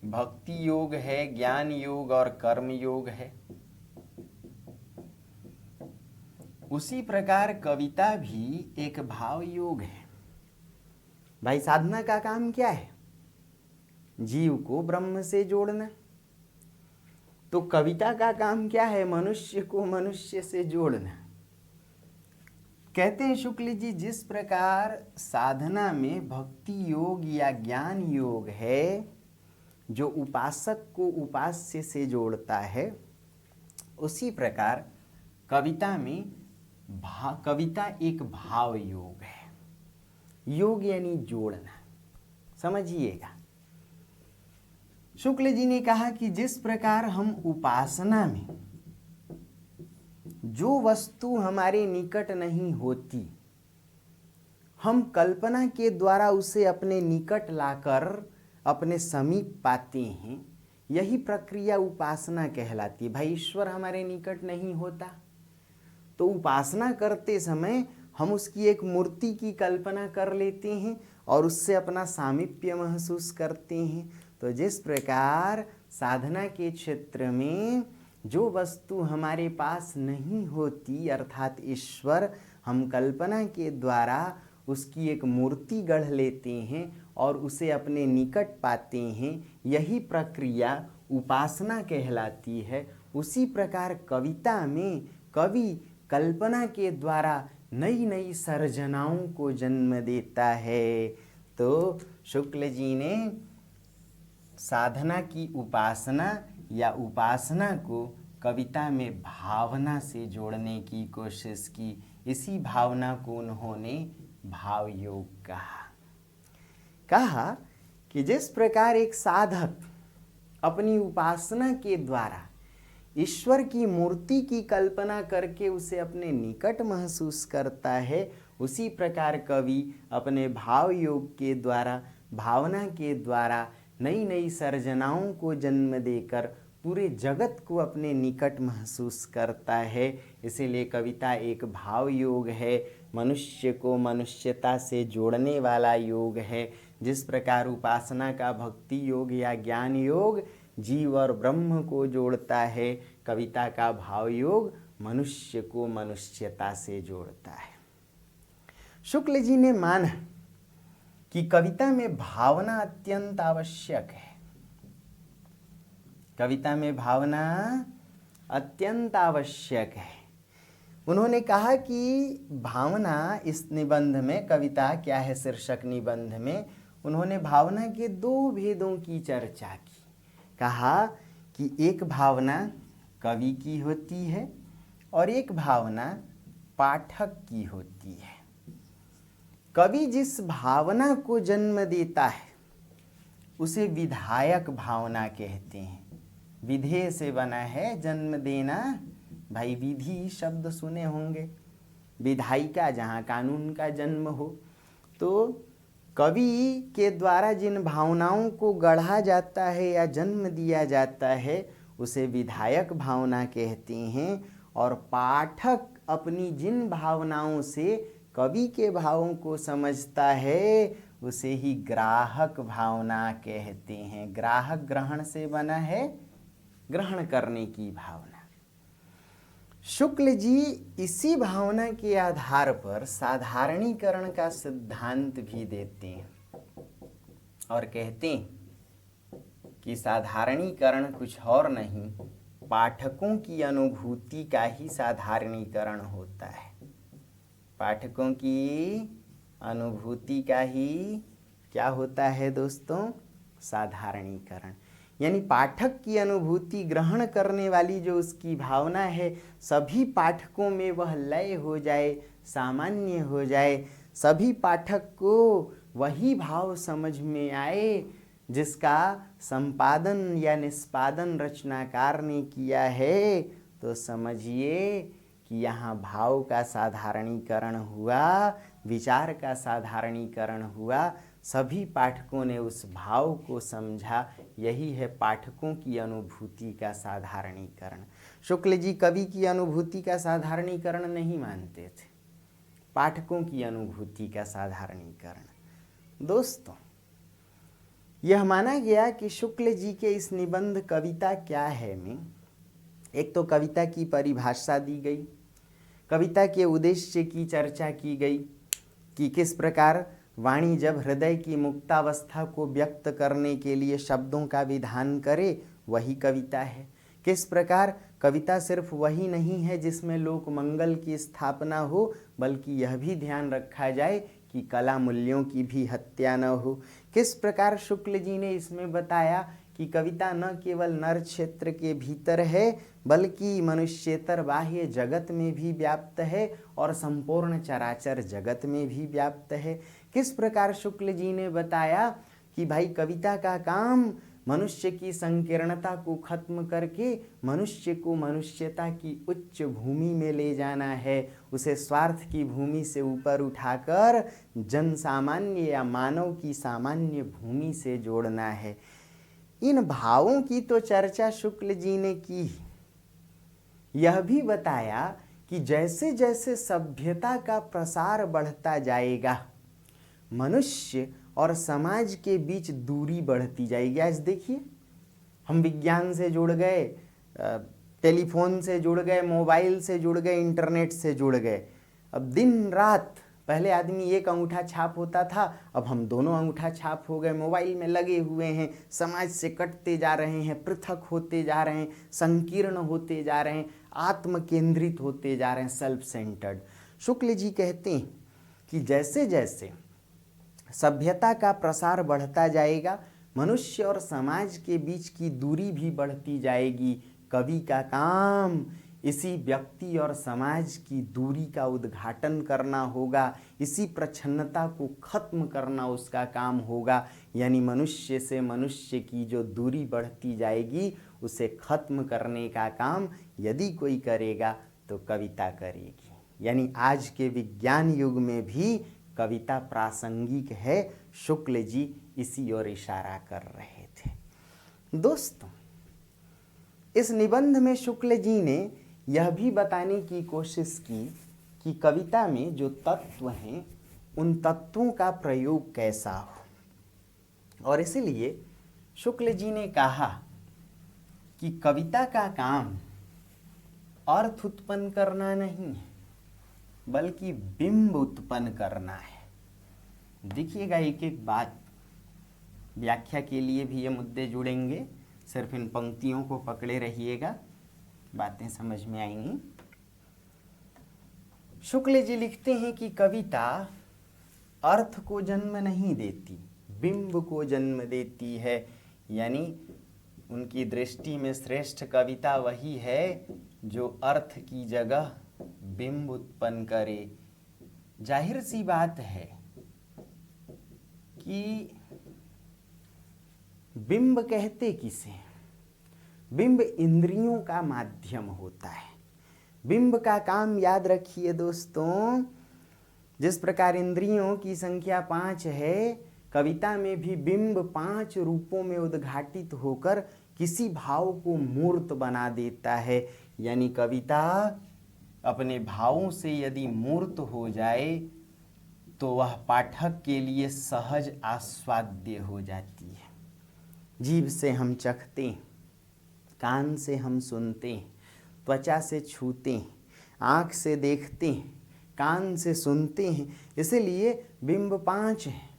भक्ति योग है, ज्ञान योग और कर्म योग है, उसी प्रकार कविता भी एक भाव योग है। भाई, साधना का काम क्या है? जीव को ब्रह्म से जोड़ना। तो कविता का काम क्या है? मनुष्य को मनुष्य से जोड़ना। कहते हैं शुक्ल जी, जिस प्रकार साधना में भक्ति योग या ज्ञान योग है जो उपासक को उपास्य से जोड़ता है, उसी प्रकार कविता में कविता एक भाव योग है। योग यानी जोड़ना। समझिएगा, शुक्ल जी ने कहा कि जिस प्रकार हम उपासना में जो वस्तु हमारे निकट नहीं होती, हम कल्पना के द्वारा उसे अपने निकट लाकर अपने समीप पाते हैं, यही प्रक्रिया उपासना कहलाती है। भाई, ईश्वर हमारे निकट नहीं होता तो उपासना करते समय हम उसकी एक मूर्ति की कल्पना कर लेते हैं और उससे अपना सामीप्य महसूस करते हैं। तो जिस प्रकार साधना के क्षेत्र में जो वस्तु हमारे पास नहीं होती, अर्थात ईश्वर, हम कल्पना के द्वारा उसकी एक मूर्ति गढ़ लेते हैं और उसे अपने निकट पाते हैं, यही प्रक्रिया उपासना कहलाती है। उसी प्रकार कविता में कवि कल्पना के द्वारा नई नई सर्जनाओं को जन्म देता है। तो शुक्ल जी ने साधना की उपासना या उपासना को कविता में भावना से जोड़ने की कोशिश की। इसी भावना को उन्होंने भाव योग कहा कि जिस प्रकार एक साधक अपनी उपासना के द्वारा ईश्वर की मूर्ति की कल्पना करके उसे अपने निकट महसूस करता है, उसी प्रकार कवि अपने भाव योग के द्वारा, भावना के द्वारा नई नई सर्जनाओं को जन्म देकर पूरे जगत को अपने निकट महसूस करता है। इसीलिए कविता एक भाव योग है, मनुष्य को मनुष्यता से जोड़ने वाला योग है। जिस प्रकार उपासना का भक्ति योग या ज्ञान योग जीव और ब्रह्म को जोड़ता है, कविता का भाव योग मनुष्य को मनुष्यता से जोड़ता है। शुक्ल जी ने माना कि कविता में भावना अत्यंत आवश्यक है। कविता में भावना अत्यंत आवश्यक है। उन्होंने कहा कि भावना, इस निबंध में कविता क्या है शीर्षक निबंध में उन्होंने भावना के दो भेदों की चर्चा की। कहा कि एक भावना कवि की होती है और एक भावना पाठक की होती है। कवि जिस भावना को जन्म देता है उसे विधायक भावना कहते हैं। विधेय से बना है जन्म देना। भाई, विधि शब्द सुने होंगे, विधायिका जहाँ कानून का जन्म हो। तो कवि के द्वारा जिन भावनाओं को गढ़ा जाता है या जन्म दिया जाता है उसे विधायक भावना कहते हैं। और पाठक अपनी जिन भावनाओं से कवि के भावों को समझता है उसे ही ग्राहक भावना कहते हैं। ग्राहक ग्रहण से बना है, ग्रहण करने की भावना। शुक्ल जी इसी भावना के आधार पर साधारणीकरण का सिद्धांत भी देते हैं और कहते हैं कि साधारणीकरण कुछ और नहीं, पाठकों की अनुभूति का ही साधारणीकरण होता है। पाठकों की अनुभूति का ही क्या होता है दोस्तों? साधारणीकरण। यानी पाठक की अनुभूति ग्रहण करने वाली जो उसकी भावना है, सभी पाठकों में वह लय हो जाए, सामान्य हो जाए, सभी पाठक को वही भाव समझ में आए जिसका संपादन या निष्पादन रचनाकार ने किया है, तो समझिए कि यहाँ भाव का साधारणीकरण हुआ, विचार का साधारणीकरण हुआ, सभी पाठकों ने उस भाव को समझा। यही है पाठकों की अनुभूति का साधारणीकरण। शुक्ल जी कवि की अनुभूति का साधारणीकरण नहीं मानते थे, पाठकों की अनुभूति का साधारणीकरण। दोस्तों, यह माना गया कि शुक्ल जी के इस निबंध कविता क्या है में एक तो कविता की परिभाषा दी गई, कविता के उद्देश्य की चर्चा की गई कि किस प्रकार वाणी जब हृदय की मुक्तावस्था को व्यक्त करने के लिए शब्दों का विधान करे वही कविता है। किस प्रकार कविता सिर्फ वही नहीं है जिसमें लोक मंगल की स्थापना हो, बल्कि यह भी ध्यान रखा जाए कि कला मूल्यों की भी हत्या न हो। किस प्रकार शुक्ल जी ने इसमें बताया कि कविता न केवल नर क्षेत्र के भीतर है, बल्कि मनुष्येतर बाह्य जगत में भी व्याप्त है और संपूर्ण चराचर जगत में भी व्याप्त है। किस प्रकार शुक्ल जी ने बताया कि भाई कविता का काम मनुष्य की संकीर्णता को खत्म करके मनुष्य को मनुष्यता की उच्च भूमि में ले जाना है, उसे स्वार्थ की भूमि से ऊपर उठाकर जन सामान्य या मानव की सामान्य भूमि से जोड़ना है। इन भावों की तो चर्चा शुक्ल जी ने की। यह भी बताया कि जैसे जैसे सभ्यता का प्रसार बढ़ता जाएगा, मनुष्य और समाज के बीच दूरी बढ़ती जाएगी। आज देखिए, हम विज्ञान से जुड़ गए, टेलीफोन से जुड़ गए, मोबाइल से जुड़ गए, इंटरनेट से जुड़ गए। अब दिन रात, पहले आदमी एक अंगूठा छाप होता था, अब हम दोनों अंगूठा छाप हो गए, मोबाइल में लगे हुए हैं, समाज से कटते जा रहे हैं, पृथक होते जा रहे हैं, संकीर्ण होते जा रहे हैं, आत्म केंद्रित होते जा रहे हैं, सेल्फ सेंटर्ड। शुक्ल जी कहते हैं कि जैसे जैसे सभ्यता का प्रसार बढ़ता जाएगा, मनुष्य और समाज के बीच की दूरी भी बढ़ती जाएगी। कवि का काम इसी व्यक्ति और समाज की दूरी का उद्घाटन करना होगा, इसी प्रच्छन्नता को खत्म करना उसका काम होगा। यानी मनुष्य से मनुष्य की जो दूरी बढ़ती जाएगी, उसे खत्म करने का काम यदि कोई करेगा तो कविता करेगी। यानी आज के विज्ञान युग में भी कविता प्रासंगिक है। शुक्ल जी इसी ओर इशारा कर रहे थे। दोस्तों, इस निबंध में शुक्ल जी ने यह भी बताने की कोशिश की कि कविता में जो तत्व हैं, उन तत्वों का प्रयोग कैसा हो। और इसलिए शुक्ल जी ने कहा कि कविता का काम अर्थ उत्पन्न करना नहीं है, बल्कि बिंब उत्पन्न करना है। देखिएगा, एक एक बात, व्याख्या के लिए भी ये मुद्दे जुड़ेंगे, सिर्फ इन पंक्तियों को पकड़े रहिएगा, बातें समझ में आएंगी। शुक्ल जी लिखते हैं कि कविता अर्थ को जन्म नहीं देती, बिंब को जन्म देती है। यानी उनकी दृष्टि में श्रेष्ठ कविता वही है जो अर्थ की जगह बिंब उत्पन्न करे। जाहिर सी बात है कि बिंब कहते किसे? बिंब इंद्रियों का माध्यम होता है। बिंब का काम याद रखिए दोस्तों, जिस प्रकार इंद्रियों की संख्या 5 है, कविता में भी बिंब 5 रूपों में उद्घाटित होकर किसी भाव को मूर्त बना देता है। यानी कविता अपने भावों से यदि मूर्त हो जाए तो वह पाठक के लिए सहज आस्वाद्य हो जाती है। जीभ से हम चखते, कान से हम सुनते, त्वचा से छूते, आँख से देखते हैं, कान से सुनते हैं, इसीलिए बिंब 5 हैं।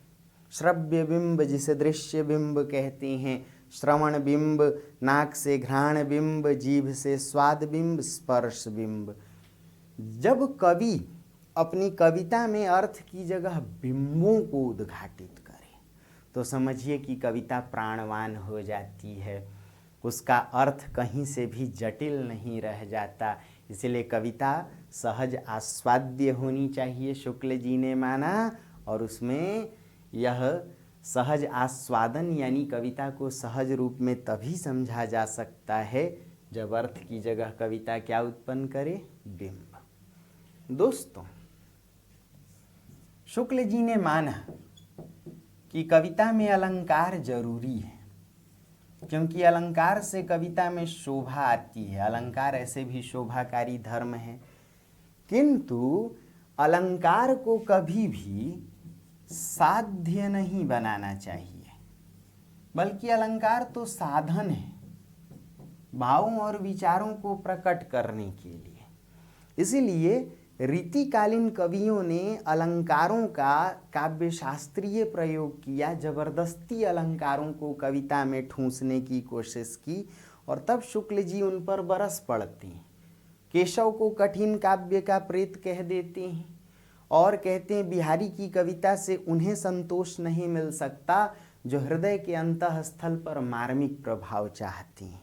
श्रव्य बिंब जिसे दृश्य बिंब कहते हैं, श्रवण बिंब, नाक से घ्राण बिंब, जीभ से स्वाद बिंब, स्पर्श बिंब। जब कवि अपनी कविता में अर्थ की जगह बिंबों को उद्घाटित करे तो समझिए कि कविता प्राणवान हो जाती है, उसका अर्थ कहीं से भी जटिल नहीं रह जाता। इसलिए कविता सहज आस्वाद्य होनी चाहिए, शुक्ल जी ने माना। और उसमें यह सहज आस्वादन यानी कविता को सहज रूप में तभी समझा जा सकता है जब अर्थ की जगह कविता क्या उत्पन्न करे? बिंब। दोस्तों, शुक्ल जी ने माना कि कविता में अलंकार जरूरी है, क्योंकि अलंकार से कविता में शोभा आती है। अलंकार ऐसे भी शोभाकारी धर्म है, किंतु अलंकार को कभी भी साध्य नहीं बनाना चाहिए, बल्कि अलंकार तो साधन है भावों और विचारों को प्रकट करने के लिए। इसीलिए रीतिकालीन कवियों ने अलंकारों का काव्य शास्त्रीय प्रयोग किया, जबरदस्ती अलंकारों को कविता में ठूंसने की कोशिश की, और तब शुक्ल जी उन पर बरस पड़ते हैं। केशव को कठिन काव्य का प्रेत कह देते हैं और कहते हैं बिहारी की कविता से उन्हें संतोष नहीं मिल सकता जो हृदय के अंतःस्थल पर मार्मिक प्रभाव चाहते हैं।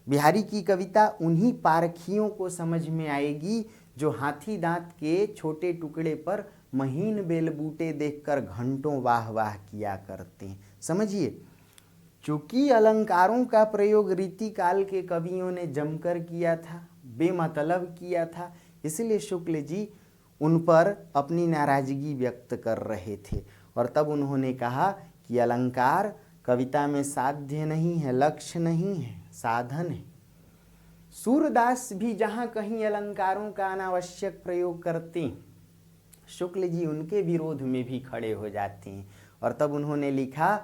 बिहारी की कविता उन्हीं पारखियों को समझ में आएगी जो हाथी दांत के छोटे टुकड़े पर महीन बेलबूटे देखकर घंटों वाह वाह किया करते हैं। समझिए, चूंकि अलंकारों का प्रयोग रीतिकाल के कवियों ने जमकर किया था, बेमतलब किया था, इसलिए शुक्ल जी उन पर अपनी नाराजगी व्यक्त कर रहे थे। और तब उन्होंने कहा कि अलंकार कविता में साध्य नहीं है, लक्ष्य नहीं है, साधन है। सूरदास भी जहाँ कहीं अलंकारों का अनावश्यक प्रयोग करते हैं, शुक्ल जी उनके विरोध में भी खड़े हो जाते हैं। और तब उन्होंने लिखा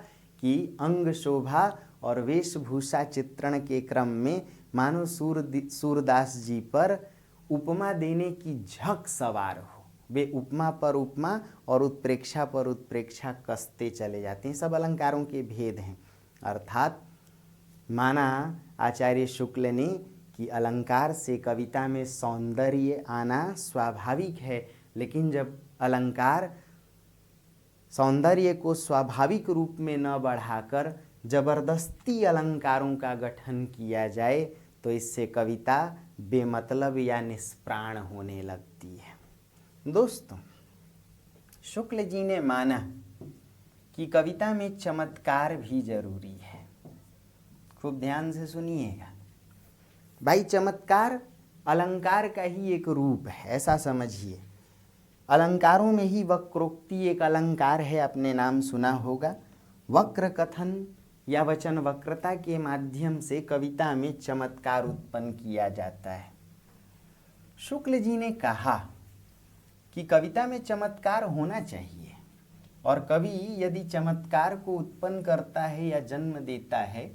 कि अंग शोभा और वेशभूषा चित्रण के क्रम में मानो सूरदास जी पर उपमा देने की झक सवार हो। वे उपमा पर उपमा और उत्प्रेक्षा पर उत्प्रेक्षा कसते चले जाते हैं। सब अलंकारों के भेद हैं। अर्थात माना आचार्य शुक्ल ने कि अलंकार से कविता में सौंदर्य आना स्वाभाविक है, लेकिन जब अलंकार सौंदर्य को स्वाभाविक रूप में न बढ़ाकर जबरदस्ती अलंकारों का गठन किया जाए तो इससे कविता बेमतलब या निष्प्राण होने लगती है। दोस्तों, शुक्ल जी ने माना कि कविता में चमत्कार भी जरूरी है। खूब ध्यान से सुनिएगा भाई, चमत्कार अलंकार का ही एक रूप है, ऐसा समझिए। अलंकारों में ही वक्रोक्ति एक अलंकार है, आपने नाम सुना होगा। वक्र कथन या वचन वक्रता के माध्यम से कविता में चमत्कार उत्पन्न किया जाता है। शुक्ल जी ने कहा कि कविता में चमत्कार होना चाहिए, और कवि यदि चमत्कार को उत्पन्न करता है या जन्म देता है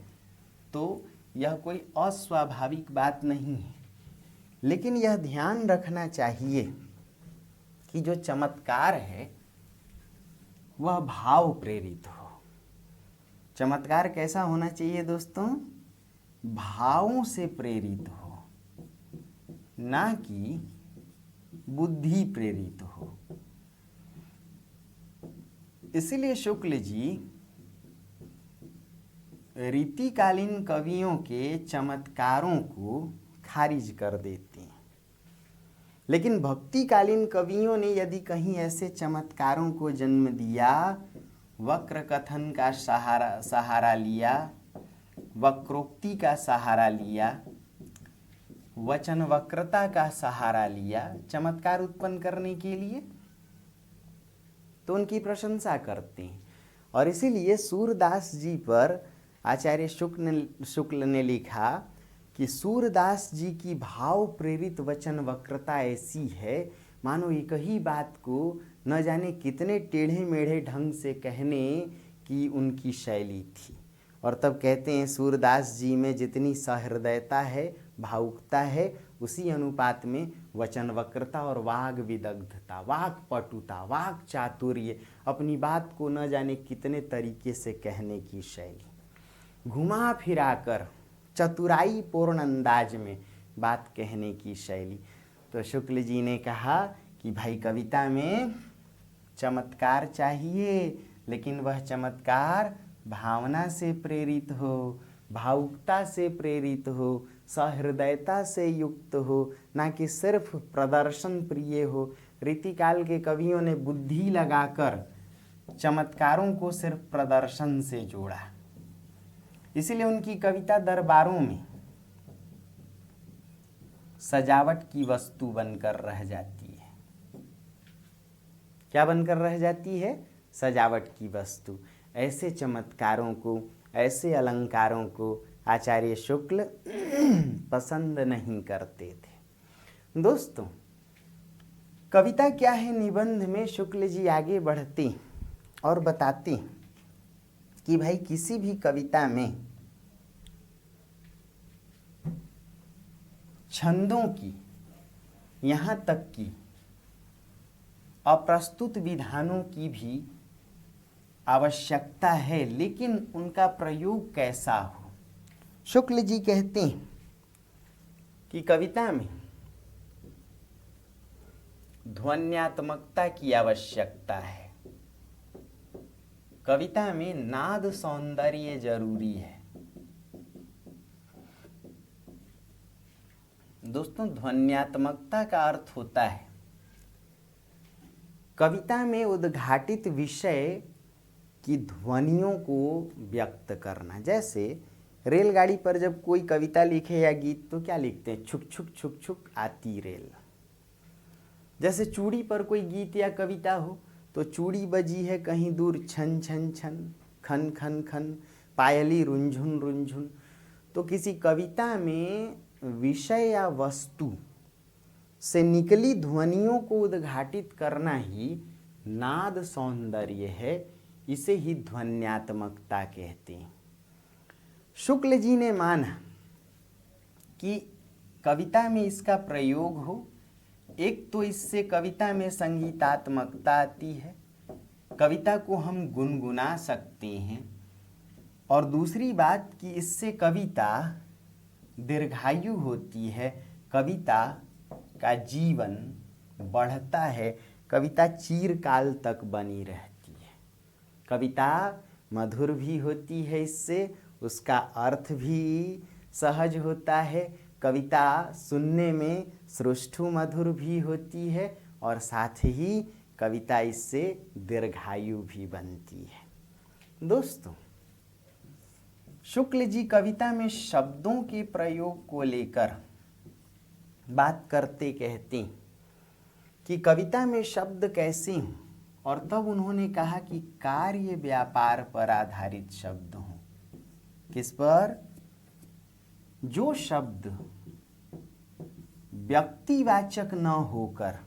तो यह कोई अस्वाभाविक बात नहीं है। लेकिन यह ध्यान रखना चाहिए कि जो चमत्कार है वह भाव प्रेरित हो। चमत्कार कैसा होना चाहिए दोस्तों? भावों से प्रेरित हो, ना कि बुद्धि प्रेरित हो। इसलिए शुक्ल जी रीतिकालीन कवियों के चमत्कारों को खारिज कर देते हैं, लेकिन भक्तिकालीन कवियों ने यदि कहीं ऐसे चमत्कारों को जन्म दिया, वक्र कथन का सहारा लिया, वक्रोक्ति का सहारा लिया, वचन वक्रता का सहारा लिया चमत्कार उत्पन्न करने के लिए, तो उनकी प्रशंसा करते हैं। और इसीलिए सूरदास जी पर आचार्य शुक्ल ने लिखा कि सूरदास जी की भाव प्रेरित वचन वक्रता ऐसी है मानो एक ही बात को न जाने कितने टेढ़े मेढ़े ढंग से कहने की उनकी शैली थी। और तब कहते हैं सूरदास जी में जितनी सहृदयता है, भावुकता है, उसी अनुपात में वचन वक्रता और वाग विदग्धता, वाक पटुता, वाक चातुर्य, अपनी बात को न जाने कितने तरीके से कहने की शैली, घुमा फिराकर चतुराई पूर्ण अंदाज में बात कहने की शैली। तो शुक्ल जी ने कहा कि भाई कविता में चमत्कार चाहिए, लेकिन वह चमत्कार भावना से प्रेरित हो, भावुकता से प्रेरित हो, सहृदयता से युक्त हो, ना कि सिर्फ प्रदर्शन प्रिय हो। रीतिकाल के कवियों ने बुद्धि लगाकर चमत्कारों को सिर्फ प्रदर्शन से जोड़ा, इसलिए उनकी कविता दरबारों में सजावट की वस्तु बनकर रह जाती है। क्या बनकर रह जाती है? सजावट की वस्तु। ऐसे चमत्कारों को, ऐसे अलंकारों को आचार्य शुक्ल पसंद नहीं करते थे। दोस्तों, कविता क्या है निबंध में शुक्ल जी आगे बढ़ते और बताते कि भाई किसी भी कविता में छंदों की, यहाँ तक कि अप्रस्तुत विधानों की भी आवश्यकता है, लेकिन उनका प्रयोग कैसा हो। शुक्ल जी कहते हैं कि कविता में ध्वन्यात्मकता की आवश्यकता है, कविता में नाद सौंदर्य जरूरी है। दोस्तों, ध्वन्यात्मकता का अर्थ होता है कविता में उद्घाटित विषय की ध्वनियों को व्यक्त करना। जैसे रेलगाड़ी पर जब कोई कविता लिखे या गीत तो क्या लिखते हैं? छुक छुक छुक छुक आती रेल। जैसे चूड़ी पर कोई गीत या कविता हो तो चूड़ी बजी है कहीं दूर छन छन छन, खन खन खन, पायली रुंझुन रुंझुन। तो किसी कविता में विषय या वस्तु से निकली ध्वनियों को उद्घाटित करना ही नाद सौंदर्य है, इसे ही ध्वन्यात्मकता कहते हैं। शुक्ल जी ने माना कि कविता में इसका प्रयोग हो, एक तो इससे कविता में संगीतात्मकता आती है, कविता को हम गुनगुना सकते हैं, और दूसरी बात कि इससे कविता दीर्घायु होती है, कविता का जीवन बढ़ता है, कविता चिरकाल तक बनी रहती है। कविता मधुर भी होती है, इससे उसका अर्थ भी सहज होता है, कविता सुनने में सुष्ठु मधुर भी होती है, और साथ ही कविता इससे दीर्घायु भी बनती है। दोस्तों, शुक्ल जी कविता में शब्दों के प्रयोग को लेकर बात करते कहते कि कविता में शब्द कैसे हों, और तब उन्होंने कहा कि कार्य व्यापार पर आधारित शब्द हों। किस पर? जो शब्द व्यक्तिवाचक न होकर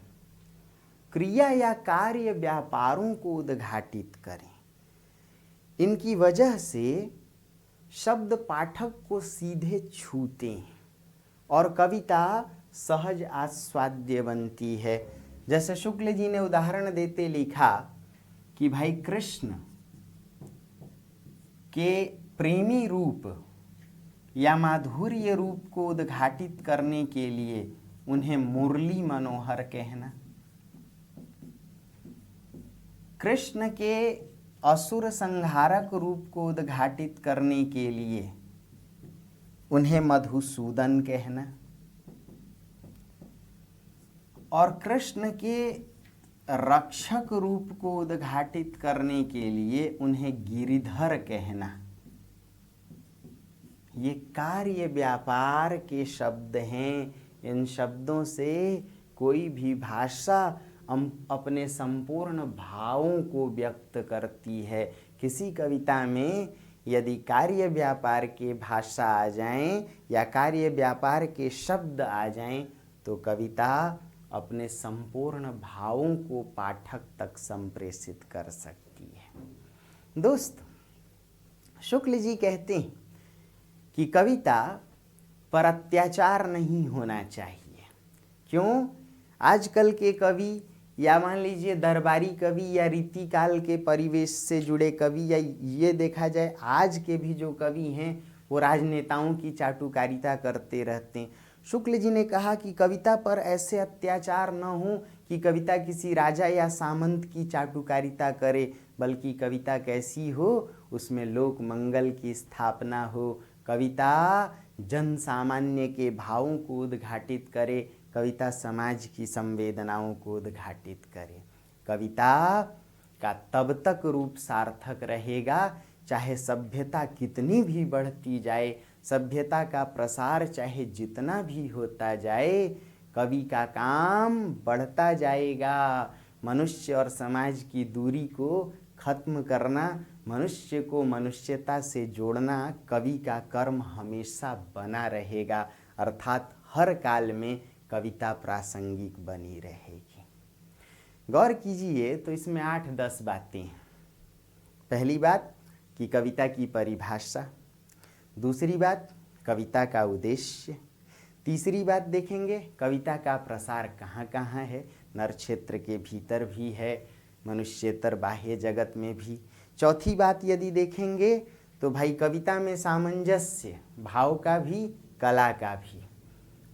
क्रिया या कार्य व्यापारों को उद्घाटित करें। इनकी वजह से शब्द पाठक को सीधे छूते हैं और कविता सहज आस्वाद्य बनती है। जैसे शुक्ल जी ने उदाहरण देते लिखा कि भाई कृष्ण के प्रेमी रूप या माधुर्य रूप को उद्घाटित करने के लिए उन्हें मुरली मनोहर कहना, कृष्ण के असुर संहारक रूप को उद्घाटित करने के लिए उन्हें मधुसूदन कहना, और कृष्ण के रक्षक रूप को उद्घाटित करने के लिए उन्हें गिरिधर कहना। ये कार्य व्यापार के शब्द हैं। इन शब्दों से कोई भी भाषा अपने संपूर्ण भावों को व्यक्त करती है। किसी कविता में यदि कार्य व्यापार के भाषा आ जाएं या कार्य व्यापार के शब्द आ जाएं तो कविता अपने संपूर्ण भावों को पाठक तक संप्रेषित कर सकती है। दोस्त, शुक्ल जी कहते हैं कि कविता पर अत्याचार नहीं होना चाहिए। क्यों? आजकल के कवि या मान लीजिए दरबारी कवि या रीतिकाल के परिवेश से जुड़े कवि, या ये देखा जाए आज के भी जो कवि हैं वो राजनेताओं की चाटुकारिता करते रहते हैं। शुक्ल जी ने कहा कि कविता पर ऐसे अत्याचार न हो कि कविता किसी राजा या सामंत की चाटुकारिता करे, बल्कि कविता कैसी हो, उसमें लोक मंगल की स्थापना हो। कविता जन सामान्य के भावों को उद्घाटित करे, कविता समाज की संवेदनाओं को उद्घाटित करे। कविता का तब तक रूप सार्थक रहेगा चाहे सभ्यता कितनी भी बढ़ती जाए, सभ्यता का प्रसार चाहे जितना भी होता जाए, कवि का काम बढ़ता जाएगा। मनुष्य और समाज की दूरी को खत्म करना, मनुष्य को मनुष्यता से जोड़ना कवि का कर्म हमेशा बना रहेगा, अर्थात हर काल में कविता प्रासंगिक बनी रहेगी। गौर कीजिए तो इसमें 8-10 बातें हैं। पहली बात कि कविता की परिभाषा, दूसरी बात कविता का उद्देश्य, तीसरी बात देखेंगे कविता का प्रसार कहाँ कहाँ है, नर क्षेत्र के भीतर भी है, मनुष्येतर बाह्य जगत में भी। चौथी बात यदि देखेंगे तो भाई कविता में सामंजस्य, भाव का भी कला का भी।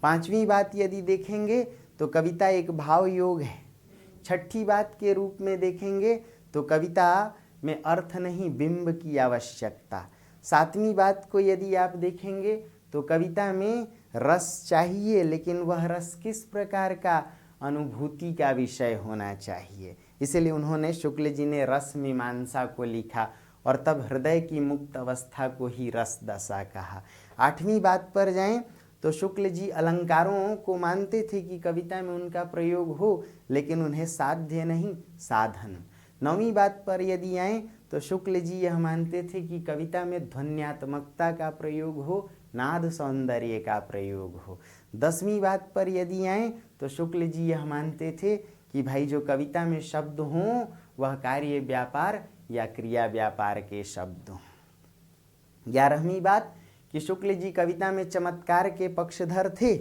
पांचवी बात यदि देखेंगे तो कविता एक भाव योग है। छठी बात के रूप में देखेंगे तो कविता में अर्थ नहीं बिंब की आवश्यकता। सातवीं बात को यदि आप देखेंगे तो कविता में रस चाहिए, लेकिन वह रस किस प्रकार का, अनुभूति का विषय होना चाहिए। इसलिए उन्होंने, शुक्ल जी ने रस मीमांसा को लिखा और तब हृदय की मुक्त अवस्था को ही रस दशा कहा। आठवीं बात पर जाएं तो शुक्ल जी अलंकारों को मानते थे कि कविता में उनका प्रयोग हो, लेकिन उन्हें साध्य नहीं साधन। नौवीं बात पर यदि आएँ तो शुक्ल जी यह मानते थे कि कविता में ध्वन्यात्मकता का प्रयोग हो, नाद सौंदर्य का प्रयोग हो। 10वीं बात पर यदि आएँ तो शुक्ल जी यह मानते थे कि भाई जो कविता में शब्द हों वह कार्य व्यापार या क्रिया व्यापार के शब्द हों। 11वीं बात कि शुक्ल जी कविता में चमत्कार के पक्षधर थे,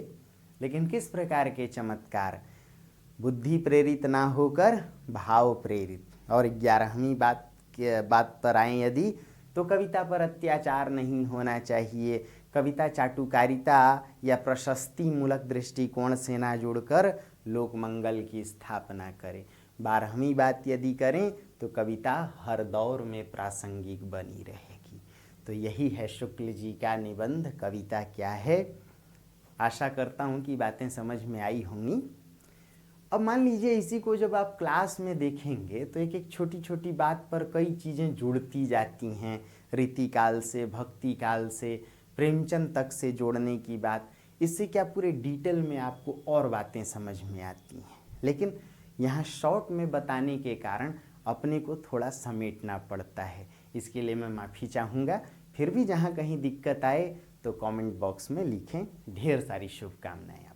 लेकिन किस प्रकार के चमत्कार, बुद्धि प्रेरित ना होकर भाव प्रेरित। और 11वीं बात पर आए यदि तो कविता पर अत्याचार नहीं होना चाहिए, कविता चाटुकारिता या प्रशस्ति मूलक दृष्टिकोण से ना जुड़कर लोक मंगल की स्थापना करे। 12वीं बात यदि करें तो कविता हर दौर में प्रासंगिक बनी रहेगी। तो यही है शुक्ल जी का निबंध कविता क्या है। आशा करता हूँ कि बातें समझ में आई होंगी। अब मान लीजिए इसी को जब आप क्लास में देखेंगे तो एक एक छोटी छोटी बात पर कई चीज़ें जुड़ती जाती हैं, रीतिकाल से, भक्ति काल से, प्रेमचंद तक से जोड़ने की बात। इससे क्या पूरे डिटेल में आपको और बातें समझ में आती हैं, लेकिन यहाँ शॉर्ट में बताने के कारण अपने को थोड़ा समेटना पड़ता है। इसके लिए मैं माफ़ी चाहूँगा। फिर भी जहाँ कहीं दिक्कत आए तो कमेंट बॉक्स में लिखें। ढेर सारी शुभकामनाएं।